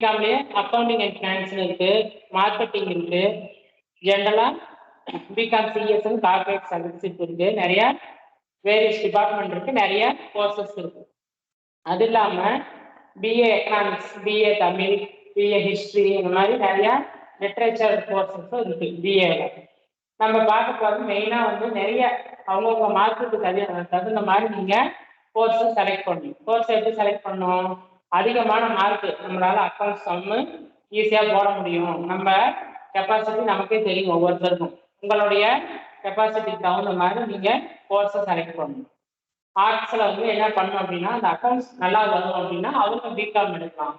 பிகாம்லேயே accounting and finance இருக்கு, marketing இருக்கு, ஜென்ரலா பிகாம் சிஎஸ் கார்பரேட் சர்வீஸ் இருக்கு, நிறைய வேரியஸ் டிபார்ட்மெண்ட் இருக்கு, நிறைய கோர்சஸ் இருக்கு. அது இல்லாம BA economics, BA Tamil, BA history, இந்த மாதிரி நிறைய லிட்ரேச்சர் கோர்சஸும் இருக்கு பிஏல. நம்ம பார்க்க போகிறது மெயினாக வந்து நிறைய அவங்கவுங்க மார்க்குக்கு தகுந்த மாதிரி நீங்கள் கோர்ஸு செலக்ட் பண்ணணும். கோர்ஸ் எப்படி செலக்ட் பண்ணணும்? அதிகமான மார்க்கு நம்மளால அக்கௌண்ட்ஸ் சம்மு ஈஸியாக போட முடியும். நம்ம கெப்பாசிட்டி நமக்கே தெரியும் ஒவ்வொருத்தருக்கும். உங்களுடைய கெப்பாசிட்டிக்கு தகுந்த மாதிரி நீங்கள் கோர்ஸை செலக்ட் பண்ணணும். ஆர்ட்ஸில் வந்து என்ன பண்ணணும் அப்படின்னா, அந்த அக்கௌண்ட்ஸ் நல்லா வரும் அப்படின்னா அவங்க பிகாம் எடுக்கலாம்.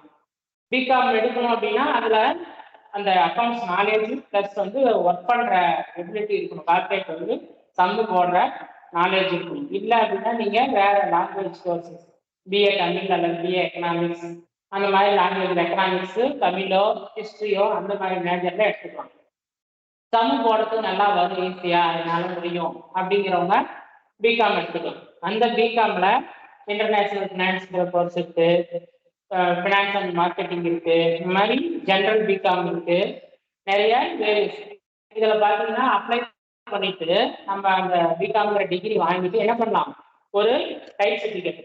பிகாம் எடுக்கணும் அப்படின்னா அதில் அந்த அக்கௌண்ட்ஸ் நாலேஜ் ப்ளஸ் வந்து ஒர்க் பண்ணுற எபிலிட்டி இருக்கணும். கார்பரேட் வந்து சம்மு போடுற நாலேஜ் இருக்கணும். இல்லை அப்படின்னா நீங்கள் வேறு லாங்குவேஜ் கோர்சஸ் பிஏ தமிழ் அல்லது பிஏ எக்கனாமிக்ஸ் அந்த மாதிரி லாங்குவேஜ் எக்கனாமிக்ஸு தமிழோ ஹிஸ்ட்ரியோ அந்த மாதிரி மேஜரில் எடுத்துக்கலாம். சம்மு போடுறதுக்கு நல்லா வரும், ஈஸியாக அதனால முடியும் அப்படிங்கிறவங்க பிகாம் எடுத்துக்கலாம். அந்த பிகாமில் இன்டர்நேஷ்னல் ஃபினான்ஸுங்கிற கோர்ஸ் இருக்குது, ஃபினான்ஸ் அண்ட் மார்க்கெட்டிங் இருக்கு, இந்த மாதிரி ஜென்ரல் பிகாம் இருக்கு, நிறைய வேரியஸ். இதில் பார்த்தீங்கன்னா அப்ளை பண்ணிட்டு நம்ம அந்த பிகாம்ங்கிற டிகிரி வாங்கிட்டு என்ன பண்ணலாம், ஒரு டைப் சர்டிஃபிகேட்,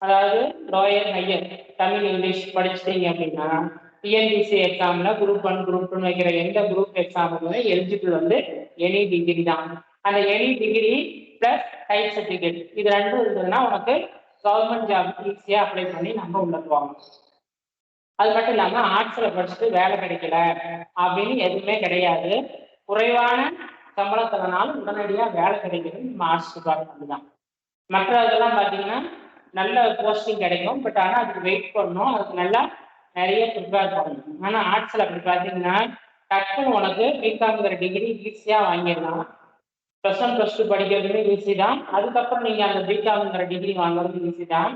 அதாவது லோயர் ஹையர் தமிழ் இங்கிலீஷ் படிச்சிட்டீங்க அப்படின்னா டிஎன்பிசி எக்ஸாமில் குரூப் 1 குரூப் 2 வைக்கிற எந்த குரூப் எக்ஸாமுமே எலிஜிபிள் வந்து எனி டிகிரி தான். அந்த any degree plus type certificate இது ரெண்டும் இருந்ததுன்னா உனக்கு கவர்மெண்ட் ஜாப் ஈஸியாக அப்ளை பண்ணி நம்ம உள்ளதுவாங்க. அது மட்டும் இல்லாமல் ஆர்ட்ஸில் படிச்சுட்டு வேலை கிடைக்கல அப்படின்னு எதுவுமே கிடையாது. குறைவான சம்பளத்தினாலும் உடனடியாக வேலை கிடைக்கிறது நம்ம ஆர்ட்ஸ் டிபார்ட்மெண்ட் தான். மற்ற இதெல்லாம் பார்த்தீங்கன்னா நல்ல போஸ்டிங் கிடைக்கும், பட் ஆனால் அதுக்கு வெயிட் பண்ணணும், அதுக்கு நல்லா நிறைய ப்ரிப்பேர் பண்ணணும். ஆனால் ஆர்ட்ஸில் அப்படி பார்த்தீங்கன்னா டக்குன்னு உனக்கு பிகாம்ங்கிற டிகிரி ஈஸியாக வாங்கிடலாம். +1 +2 படிக்கிறதுமே ஈஸி தான். அதுக்கப்புறம் நீங்கள் அந்த பிகாம்ங்கிற டிகிரி வாங்குறது ஈஸி தான்.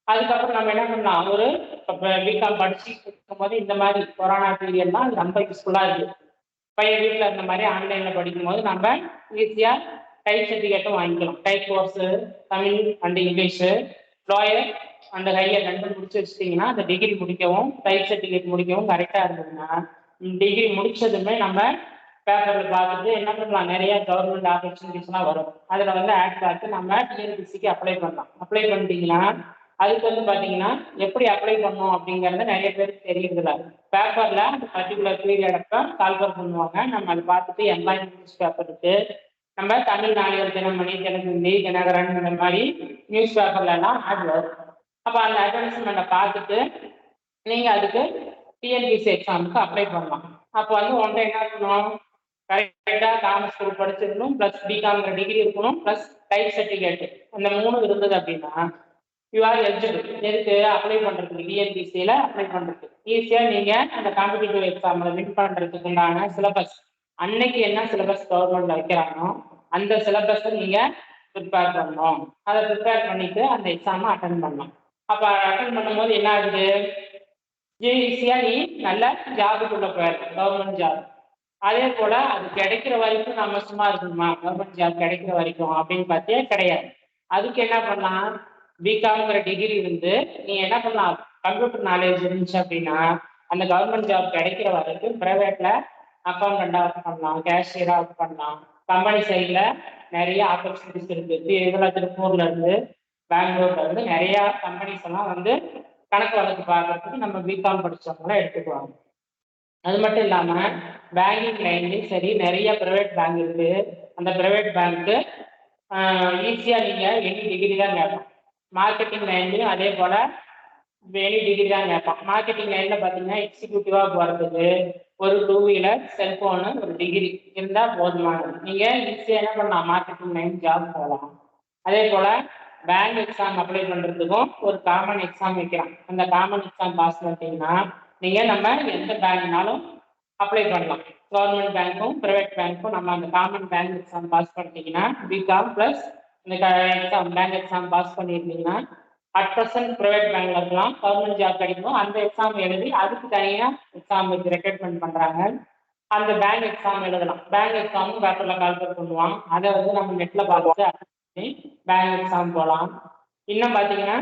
அதுக்கப்புறம் நம்ம என்ன பண்ணலாம், ஒரு பிகாம் படிச்சுட்டு இருக்கும்போது இந்த மாதிரி கொரோனா பீரியட்லாம் அது ரொம்ப யூஸ்ஃபுல்லாக இருக்குது. பையன் வீட்டில் இருந்த மாதிரி ஆன்லைனில் படிக்கும்போது நம்ம ஈஸியாக டைப் சர்டிஃபிகேட்டும் வாங்கிக்கலாம். Type course Tamil and English lower அந்த ஹையர் ரெண்டும் முடிச்சு வச்சுட்டிங்கன்னா அந்த டிகிரி முடிக்கவும் டைப் சர்டிஃபிகேட் முடிக்கவும் கரெக்டாக இருந்ததுன்னா டிகிரி முடிச்சதுமே நம்ம பேப்பரில் பார்த்துட்டு என்ன பண்ணலாம், நிறைய கவர்மெண்ட் ஆப்பர்ச்சுனிட்டிஸ்லாம் வரும். அதில் வந்து ஆட் பார்த்து நம்ம டிஎன்பிசிக்கு அப்ளை பண்ணலாம். அப்ளை பண்ணிட்டீங்கன்னா அதுக்கு வந்து பார்த்தீங்கன்னா எப்படி அப்ளை பண்ணணும் அப்படிங்கிறது நிறைய பேருக்கு தெரியறதில்ல. பேப்பரில் அந்த பர்டிகுலர் பீரியட் அப்போ கால்குலேட் பண்ணுவாங்க. நம்ம அதை பார்த்துட்டு எம்ப்ளாய்மெண்ட் நியூஸ் பேப்பர் இருக்கு, நம்ம தமிழ் நாளிதழ் தினமணி, தினத்தந்தி, தினகரன் இந்த மாதிரி நியூஸ் பேப்பர்லாம் ஆட் வரும். அப்போ அந்த அட்வர்டைஸ்மெண்ட்டை பார்த்துட்டு நீங்கள் அதுக்கு டிஎன்பிசி எக்ஸாமுக்கு அப்ளை பண்ணலாம். அப்போ வந்து ஒன்றை என்ன பண்ணணும், கரெக்டாக காமர்ஸ் குரூப் படிச்சிருக்கணும், ப்ளஸ் பிகாம்ங்கிற டிகிரி இருக்கணும், ப்ளஸ் டைப் சர்டிஃபிகேட் அந்த 3 இருந்தது அப்படின்னா யூ ஆர் எலிஜிபிள். எதுக்கு அப்ளை பண்ணுறதுக்கு, டிஎன்பிசியில் அப்ளை பண்ணுறதுக்கு ஈஸியாக நீங்கள் அந்த காம்படிட்டிவ் எக்ஸாமில் வின் பண்ணுறதுக்கு உண்டான சிலபஸ் அன்னைக்கு என்ன சிலபஸ் கவர்மெண்ட்டில் வைக்கிறானோ அந்த சிலபஸை நீங்கள் ப்ரிப்பேர் பண்ணணும். அதை ப்ரிப்பேர் பண்ணிவிட்டு அந்த எக்ஸாமை அட்டன் பண்ணணும். அப்போ அட்டன் பண்ணும்போது என்ன ஆகுது, ஈஸியாக நீ நல்ல ஜாபுக்குள்ளே போயிடலாம், கவர்மெண்ட் ஜாப். அதே போல் அது கிடைக்கிற வரைக்கும் நம்ம சும்மா இருக்கணுமா, கவர்மெண்ட் ஜாப் கிடைக்கிற வரைக்கும் அப்படின்னு பார்த்தே கிடையாது. அதுக்கு என்ன பண்ணலாம், பிகாம்ங்கிற டிகிரி இருந்து நீ என்ன பண்ணலாம், கம்ப்யூட்டர் நாலேஜ் இருந்துச்சு அப்படின்னா அந்த கவர்மெண்ட் ஜாப் கிடைக்கிற வரைக்கும் ப்ரைவேட்டில் அக்கௌண்டண்ட்டாக ஒர்க் பண்ணலாம், கேஷியராக ஒர்க் பண்ணலாம். கம்பெனி சைடில் நிறைய ஆப்பர்ச்சுனிட்டிஸ் இருக்குது. இதில் திருப்பூர்ல இருந்து பெங்களூர்ல இருந்து நிறையா கம்பெனிஸ் எல்லாம் வந்து கணக்கு வழக்கு பார்க்கறதுக்கு நம்ம பிகாம் படித்தவங்களாம் எடுத்துக்குவாங்க. அது மட்டும் இல்லாமல் பேங்கிங் லைன்லேயும் சரி நிறைய ப்ரைவேட் பேங்க் இருக்குது. அந்த ப்ரைவேட் பேங்க்கு ஈஸியாக நீங்கள் எனி டிகிரி தான் கேட்போம். மார்க்கெட்டிங் லைன்லையும் அதே போல் எனி டிகிரி தான் கேட்பான். மார்க்கெட்டிங் லைனில் பார்த்தீங்கன்னா எக்ஸிக்யூட்டிவாக போகிறதுக்கு ஒரு 2 வீலர், செல்ஃபோனு, ஒரு டிகிரி இருந்தால் போதுமானது. நீங்கள் ஈஸியாக என்ன பண்ணலாம், மார்க்கெட்டிங் லைன் ஜாப் போகலாம். அதே போல் பேங்க் எக்ஸாம் அப்ளை பண்ணுறதுக்கும் ஒரு காமன் எக்ஸாம் வைக்கலாம். அந்த காமன் எக்ஸாம் பாஸ் பண்ணிட்டீங்கன்னா நீங்கள் நம்ம எந்த பேங்க்னாலும் அப்ளை பண்ணலாம். கவர்மெண்ட் பேங்க்கும் ப்ரைவேட் பேங்க்கும் நம்ம அந்த காமன் பேங்க் எக்ஸாம் பாஸ் பண்ணிட்டீங்கன்னா பிகாம் ப்ளஸ் இந்த எக்ஸாம் பேங்க் எக்ஸாம் பாஸ் பண்ணியிருந்தீங்கன்னா @% ப்ரைவேட் பேங்க்ல இருக்கலாம், கவர்மெண்ட் ஜாப் கிடைக்கும். அந்த எக்ஸாம் எழுதி அதுக்கு தனியாக எக்ஸாம் ரெக்ரூட்மெண்ட் பண்ணுறாங்க. அந்த பேங்க் எக்ஸாம் எழுதலாம். பேங்க் எக்ஸாமும் பேப்பரில் கால்குலேட் பண்ணுவான். அதை வந்து நம்ம நெட்டில் பார்த்து பேங்க் எக்ஸாம் போகலாம். இன்னும் பார்த்தீங்கன்னா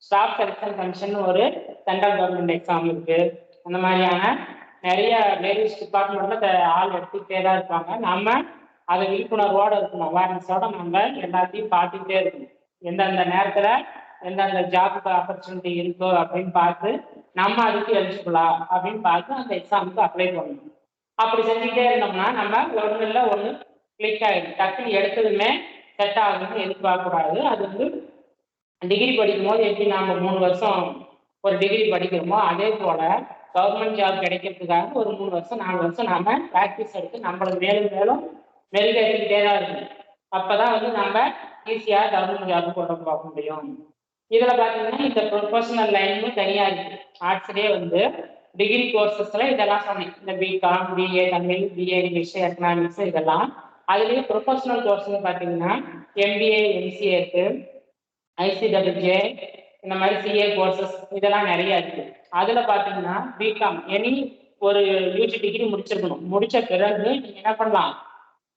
ஸ்டாஃப் செலெக்ஷன் கமிஷன் ஒரு சென்ட்ரல் கவர்மெண்ட் எக்ஸாம் இருக்கு. அந்த மாதிரியான நிறைய வேரியஸ் டிபார்ட்மெண்ட்ல ஆள் எடுத்துக்கிட்டே தான் இருப்பாங்க. நம்ம அதை விழிப்புணர்வோடு இருக்கணும், அவேர்னஸோட நம்ம எல்லாத்தையும் பார்த்துக்கிட்டே இருக்கணும். எந்தெந்த நேரத்துல எந்தெந்த ஜாபுக்கு ஆப்பர்ச்சுனிட்டி இருக்கோ அப்படின்னு பார்த்து நம்ம அதுக்கு எலிஜிபிளா அப்படின்னு பார்த்து அந்த எக்ஸாமுக்கு அப்ளை பண்ணணும். அப்படி செஞ்சுக்கிட்டே இருந்தோம்னா நம்ம ஒன்று இல்லை ஒன்று கிளிக் ஆகிடும். டக்குன்னு எடுத்ததுமே செட் ஆகுதுன்னு எதிர்பார்க்கக்கூடாது. அது வந்து டிகிரி படிக்கும் போது எப்படி நாம 3 வருஷம் ஒரு டிகிரி படிக்கிறோமோ அதே போல கவர்மெண்ட் ஜாப் கிடைக்கிறதுக்காக ஒரு 3 வருஷம் 4 வருஷம் நாம ப்ராக்டிஸ் எடுத்து நம்மளுக்கு மேலும் மேலும் மெருகேற்றிக்கிட்டே தான் இருக்கணும். அப்பதான் வந்து நம்ம ஈஸியா கவர்மெண்ட் ஜாப் கொண்டு பார்க்க முடியும். இதுல பாத்தீங்கன்னா இந்த ப்ரொஃபஷனல் லைனும் தனியா இருக்கு. ஆர்ட்ஸ்லயே வந்து டிகிரி கோர்சஸ்ல இதெல்லாம் சொன்னேன், இந்த BCom, BA Tamil, BA English, economics இதெல்லாம். அதுலயே ப்ரொஃபஷனல் கோர்ஸ்னு பாத்தீங்கன்னா எம்பிஏ, எம்சிஏ இருக்கு, ஐசிடபிள்யூஜே, இந்த மாதிரி சிஏ கோர்சஸ் இதெல்லாம் நிறைய இருக்கு. அதுல பாத்தீங்கன்னா பிகாம் எனி ஒரு யூஜி டிகிரி முடிச்சிருக்கணும். முடிச்ச பிறகு நீங்க என்ன பண்ணலாம்,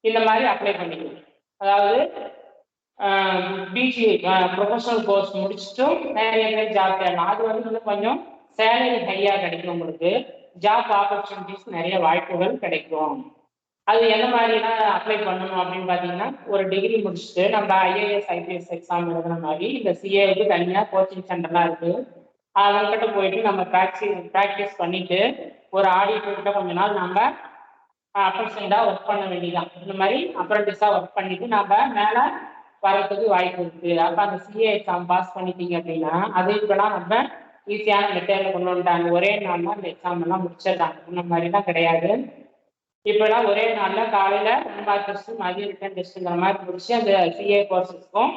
இந்த மாதிரி அப்ளை பண்ணிக்கணும். அதாவது பிஜி ப்ரொஃபஷனல் கோர்ஸ் முடிச்சுட்டும் நிறைய பேர் ஜாப் தேடலாம். அது வந்து இன்னும் கொஞ்சம் சேலரி ஹையாக கிடைக்கும், உங்களுக்கு ஜாப் ஆப்பர்ச்சுனிட்டிஸ் நிறைய வாய்ப்புகள் கிடைக்கும். அது எந்த மாதிரிலாம் அப்ளை பண்ணணும் அப்படின்னு பார்த்தீங்கன்னா, ஒரு டிகிரி முடிச்சுட்டு நம்ம ஐஏஎஸ் ஐபிஎஸ் எக்ஸாம் எழுதுன மாதிரி இந்த சிஏவுக்கு தனியாக கோச்சிங் சென்டர்லாம் இருக்கு. அவங்ககிட்ட போயிட்டு நம்ம ப்ராக்டிஸ் பண்ணிட்டு ஒரு ஆடிட்டர்கிட்ட கொஞ்ச நாள் நம்ம அப்ரண்டிஸாக ஒர்க் பண்ண வேண்டியதான். இந்த மாதிரி அப்ரண்டிஸாக ஒர்க் பண்ணிட்டு நம்ம மேலே வரதுக்கு வாய்ப்பு இருக்கு. அப்போ அந்த சிஏ எக்ஸாம் பாஸ் பண்ணிட்டீங்க அப்படின்னா அது இப்பெல்லாம் நம்ம ஈஸியான மெத்தேடில் கொண்டு வந்துட்டாங்க. ஒரே நாள் அந்த எக்ஸாம் எல்லாம் முடிச்சிடுறாங்க. இந்த மாதிரிலாம் கிடையாது. இப்பெல்லாம் ஒரே நாளில் காலையில் 1 மார்க் டெஸ்ட், மதியம் ரிட்டன் டெஸ்ட்டுங்கிற மாதிரி முடிச்சு அந்த சிஏ கோர்சஸ்க்கும்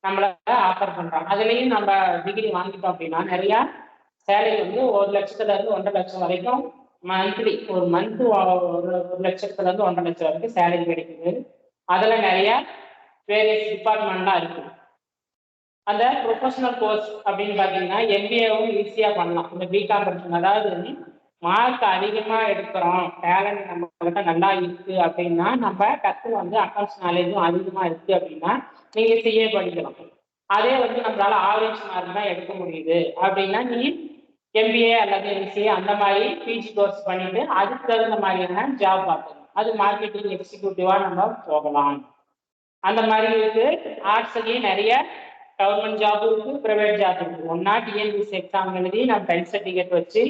நம்மள ஆஃபர் பண்றாங்க. அதுலேயும் நம்ம டிகிரி வாங்கிட்டோம் அப்படின்னா நிறையா சேலரி வந்து 1 லட்சத்துலேருந்து 1.5 லட்சம் வரைக்கும் மந்த்லி, ஒரு மந்த் 1 லட்சத்துலேருந்து 1.5 லட்சம் வரைக்கும் சேலரி கிடைக்குது. அதில் நிறைய வேரியஸ் டிபார்ட்மெண்ட்லாம் இருக்கு. அந்த ப்ரொஃபஷனல் கோர்ஸ் அப்படின்னு பார்த்தீங்கன்னா எம்பிஏவும் ஈஸியாக பண்ணலாம். இந்த பிகாம் படிக்கணும், அதாவது மார்க் அதிகமாக எடுக்கிறோம், டேலண்ட் நம்ம கிட்ட நல்லா இருக்கு அப்படின்னா, நம்ம டக்குனு வந்து அக்கௌண்ட்ஸ் நாலேஜும் அதிகமாக இருக்கு அப்படின்னா நீங்கள் சிஏ படிக்கலாம். அதே வந்து நம்மளால ஆவரேஜ் மார்க் தான் எடுக்க முடியுது அப்படின்னா நீ எம்பிஏ அல்லது எம்சிஏ அந்த மாதிரி பிஜி கோர்ஸ் பண்ணிட்டு அதுக்கு தகுந்த மாதிரியான ஜாப் பார்க்கணும். அது மார்க்கெட்டிங் எக்ஸிக்யூட்டிவா நம்ம போகலாம். அந்த மாதிரி இருக்கு. ஆர்ட்ஸ்லயும் நிறைய கவர்மெண்ட் ஜாப் இருக்கு, பிரைவேட் ஜாப் இருக்கு. ஒன்னா டிஎன்பிஎஸ்சி எக்ஸாம் எழுதி நான் டைப் சர்டிஃபிகேட் வச்சு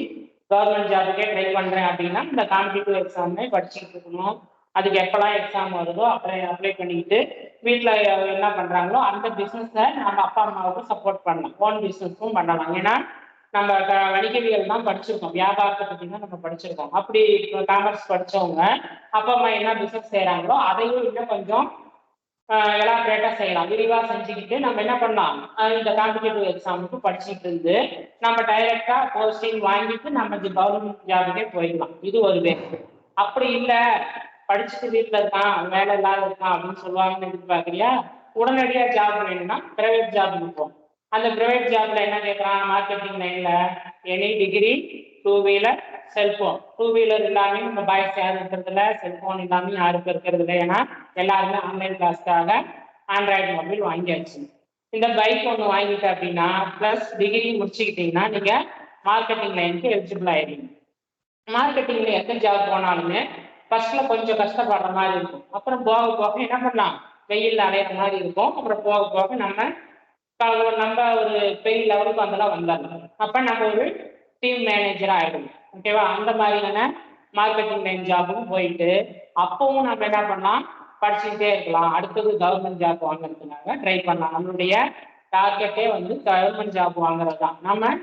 கவர்மெண்ட் ஜாபுக்கே ட்ரை பண்றேன் அப்படின்னா இந்த காம்படிட்டிவ் எக்ஸாமே படிச்சுட்டு இருக்கணும். அதுக்கு எப்பெல்லாம் எக்ஸாம் வருதோ அப்ளை பண்ணிக்கிட்டு வீட்டில் என்ன பண்றாங்களோ அந்த பிஸ்னஸை நம்ம அப்பா அம்மாவுக்கு சப்போர்ட் பண்ணலாம். ஓன் பிஸ்னஸும் பண்ணலாம். ஏன்னா நம்ம வணிகவியல் தான் படிச்சிருக்கோம், வியாபாரத்தை பற்றி தான் நம்ம படிச்சிருக்கோம். அப்படி காமர்ஸ் படிச்சவங்க அப்பா அம்மா என்ன பிஸ்னஸ் செய்யறாங்களோ அதையும் இன்னும் கொஞ்சம் எலாபரேட்டா செய்யலாம், விரிவா செஞ்சுக்கிட்டு நம்ம என்ன பண்ணலாம், இந்த காம்படிட்டிவ் எக்ஸாமுக்கு படிச்சுட்டு இருந்து நம்ம டைரக்டா போஸ்டிங் வாங்கிட்டு நம்ம கவர்மெண்ட் ஜாபுக்கே போயிடலாம். இது ஒரு வே. அப்படி இல்லை, படிச்சுட்டு வீட்டில் இருக்கான், வேலை இல்லாத இருக்கான் அப்படின்னு சொல்லுவாங்கன்னு எதிர்பார்க்கறியா, உடனடியாக ஜாப் வேணும்னா பிரைவேட் ஜாப் இருக்கும். அந்த பிரைவேட் ஜாப்ல என்ன கேட்குறான், மார்க்கெட்டிங் லைன்ல any degree, 2 wheeler, cellphone. 2 wheeler இல்லாம நம்ம பாய்ஸ் யாரும் இருக்கிறது இல்லை, செல்போன் இல்லாம யாருக்கும் இருக்கிறது இல்லை. ஏன்னா எல்லாருமே ஆன்லைன் கிளாஸ்க்காக ஆண்ட்ராய்டு மொபைல் வாங்கியாச்சு. இந்த பைக் ஒன்று வாங்கிட்டு அப்படின்னா பிளஸ் டிகிரி முடிச்சுக்கிட்டீங்கன்னா நீங்க மார்க்கெட்டிங் லைனுக்கு எலிஜிபிள் ஆயிடுவீங்க. மார்க்கெட்டிங்ல எந்த ஜாப் போனாலுமே ஃபர்ஸ்ட்ல கொஞ்சம் கஷ்டப்படுற மாதிரி இருக்கும். அப்புறம் போக போக என்ன பண்ணலாம், வெயில் அலையிற மாதிரி இருக்கும். அப்புறம் போக போக நம்ம ஒரு பெரிய லெவலுக்கு அதெல்லாம் வந்துடலாம். அப்ப நம்ம ஒரு டீம் மேனேஜரா ஆயிடும். ஓகேவா? அந்த மாதிரியான மார்க்கெட்டிங் லைன் ஜாபும் போயிட்டு அப்பவும் நம்ம என்ன பண்ணலாம், படிச்சுக்கிட்டே இருக்கலாம். அடுத்தது கவர்மெண்ட் ஜாப் வாங்குறதுக்காக ட்ரை பண்ணலாம். நம்மளுடைய டார்கெட்டே வந்து கவர்மெண்ட் ஜாப் வாங்குறது தான். நம்ம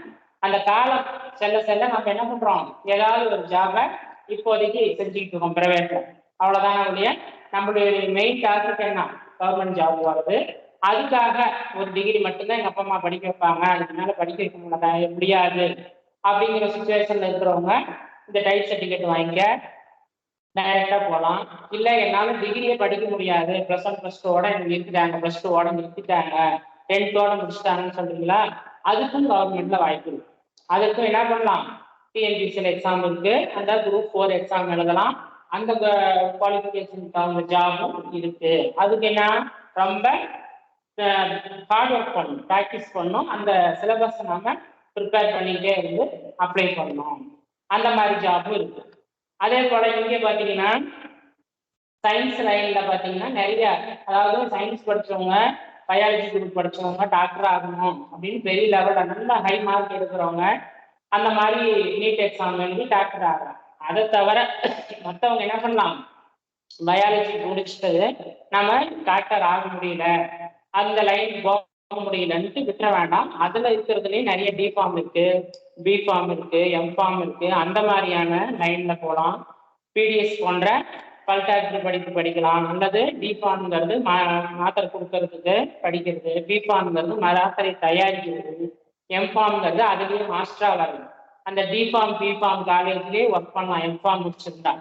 அந்த காலம் செல்ல செல்ல நம்ம என்ன பண்றோம், ஏதாவது ஒரு ஜாபை இப்போதைக்கு செஞ்சுக்கிட்டு இருக்கோம் பிரைவேட்ல. அவ்வளவுதான் நம்மளுடைய மெயின் டார்கெட் என்ன, கவர்மெண்ட் ஜாப் வருது. அதுக்காக ஒரு டிகிரி மட்டும்தான் எங்க அப்பா அம்மா படிக்க வைப்பாங்க, அதுக்கு மேல படிக்க வைக்க முடியாது அப்படிங்கிற சுச்சுவேஷன்ல இருக்கிறவங்க இந்த டைப் சர்டிஃபிகேட் வாங்கிக்க டைரக்டா போகலாம். இல்ல என்னால டிகிரியே படிக்க முடியாது, +1 +2 எனக்கு நிறுத்திட்டாங்க, +2 நிறுத்திட்டாங்க, 10th முடிச்சுட்டாங்கன்னு சொல்றீங்களா, அதுக்கும் கவர்மெண்ட்ல வாய்ப்பு இருக்கு. அதுக்கும் என்ன பண்ணலாம், டிஎன்பிஎஸ்சியில் எக்ஸாம் இருக்கு, அந்த குரூப் 4 எக்ஸாம் எழுதலாம். அந்த குவாலிஃபிகேஷன் ஜாபும் இருக்கு. அதுக்கு என்ன ரொம்ப ஹார்ட் ஒர்க் பண்ணணும், ப்ராக்டிஸ் பண்ணணும், அந்த சிலபஸ் நம்ம ப்ரிப்பேர் பண்ணிக்கிட்டே இருந்து அப்ளை பண்ணணும். அந்த மாதிரி ஜாப்பும் இருக்கு. அதே போல இங்கே பார்த்தீங்கன்னா சயின்ஸ் லைன்ல பார்த்தீங்கன்னா நிறைய, அதாவது சயின்ஸ் படிச்சவங்க, பயாலஜி குரூப் படிச்சவங்க டாக்டர் ஆகணும் அப்படின்னு பெரிய லெவலில் நல்ல ஹை மார்க் எடுக்கிறவங்க அந்த மாதிரி நீட் எக்ஸாம் எழுதி டாக்டர் ஆகிறாங்க. அதை தவிர மற்றவங்க என்ன பண்ணலாம், பயாலஜி முடிச்சுட்டு நம்ம டாக்டர் ஆக முடியல, அந்த லைன் போக முடியலன்ட்டு விட்டுற வேண்டாம். அதுல இருக்கிறதுலேயே நிறைய டி ஃபார்ம் இருக்கு, பி ஃபார்ம் இருக்கு, எம் ஃபார்ம் இருக்கு. அந்த மாதிரியான லைன்ல போகலாம். பிடிஎஸ் போன்ற பல்டாக்டர் படிப்பு படிக்கலாம். அல்லது டி ஃபார்ம்ங்கிறது மாத்திரை கொடுக்கறதுக்கு படிக்கிறது, பி ஃபார்ம்ங்கிறது மாத்திரை தயாரிக்கிறது, எம் ஃபார்ம்ங்கிறது அதுலேயே மாஸ்டரா வருது. அந்த டி ஃபார்ம் பி ஃபார்ம் காலேஜ்லேயே ஒர்க் பண்ணலாம் எம் ஃபார்ம் முடிச்சிருந்தா.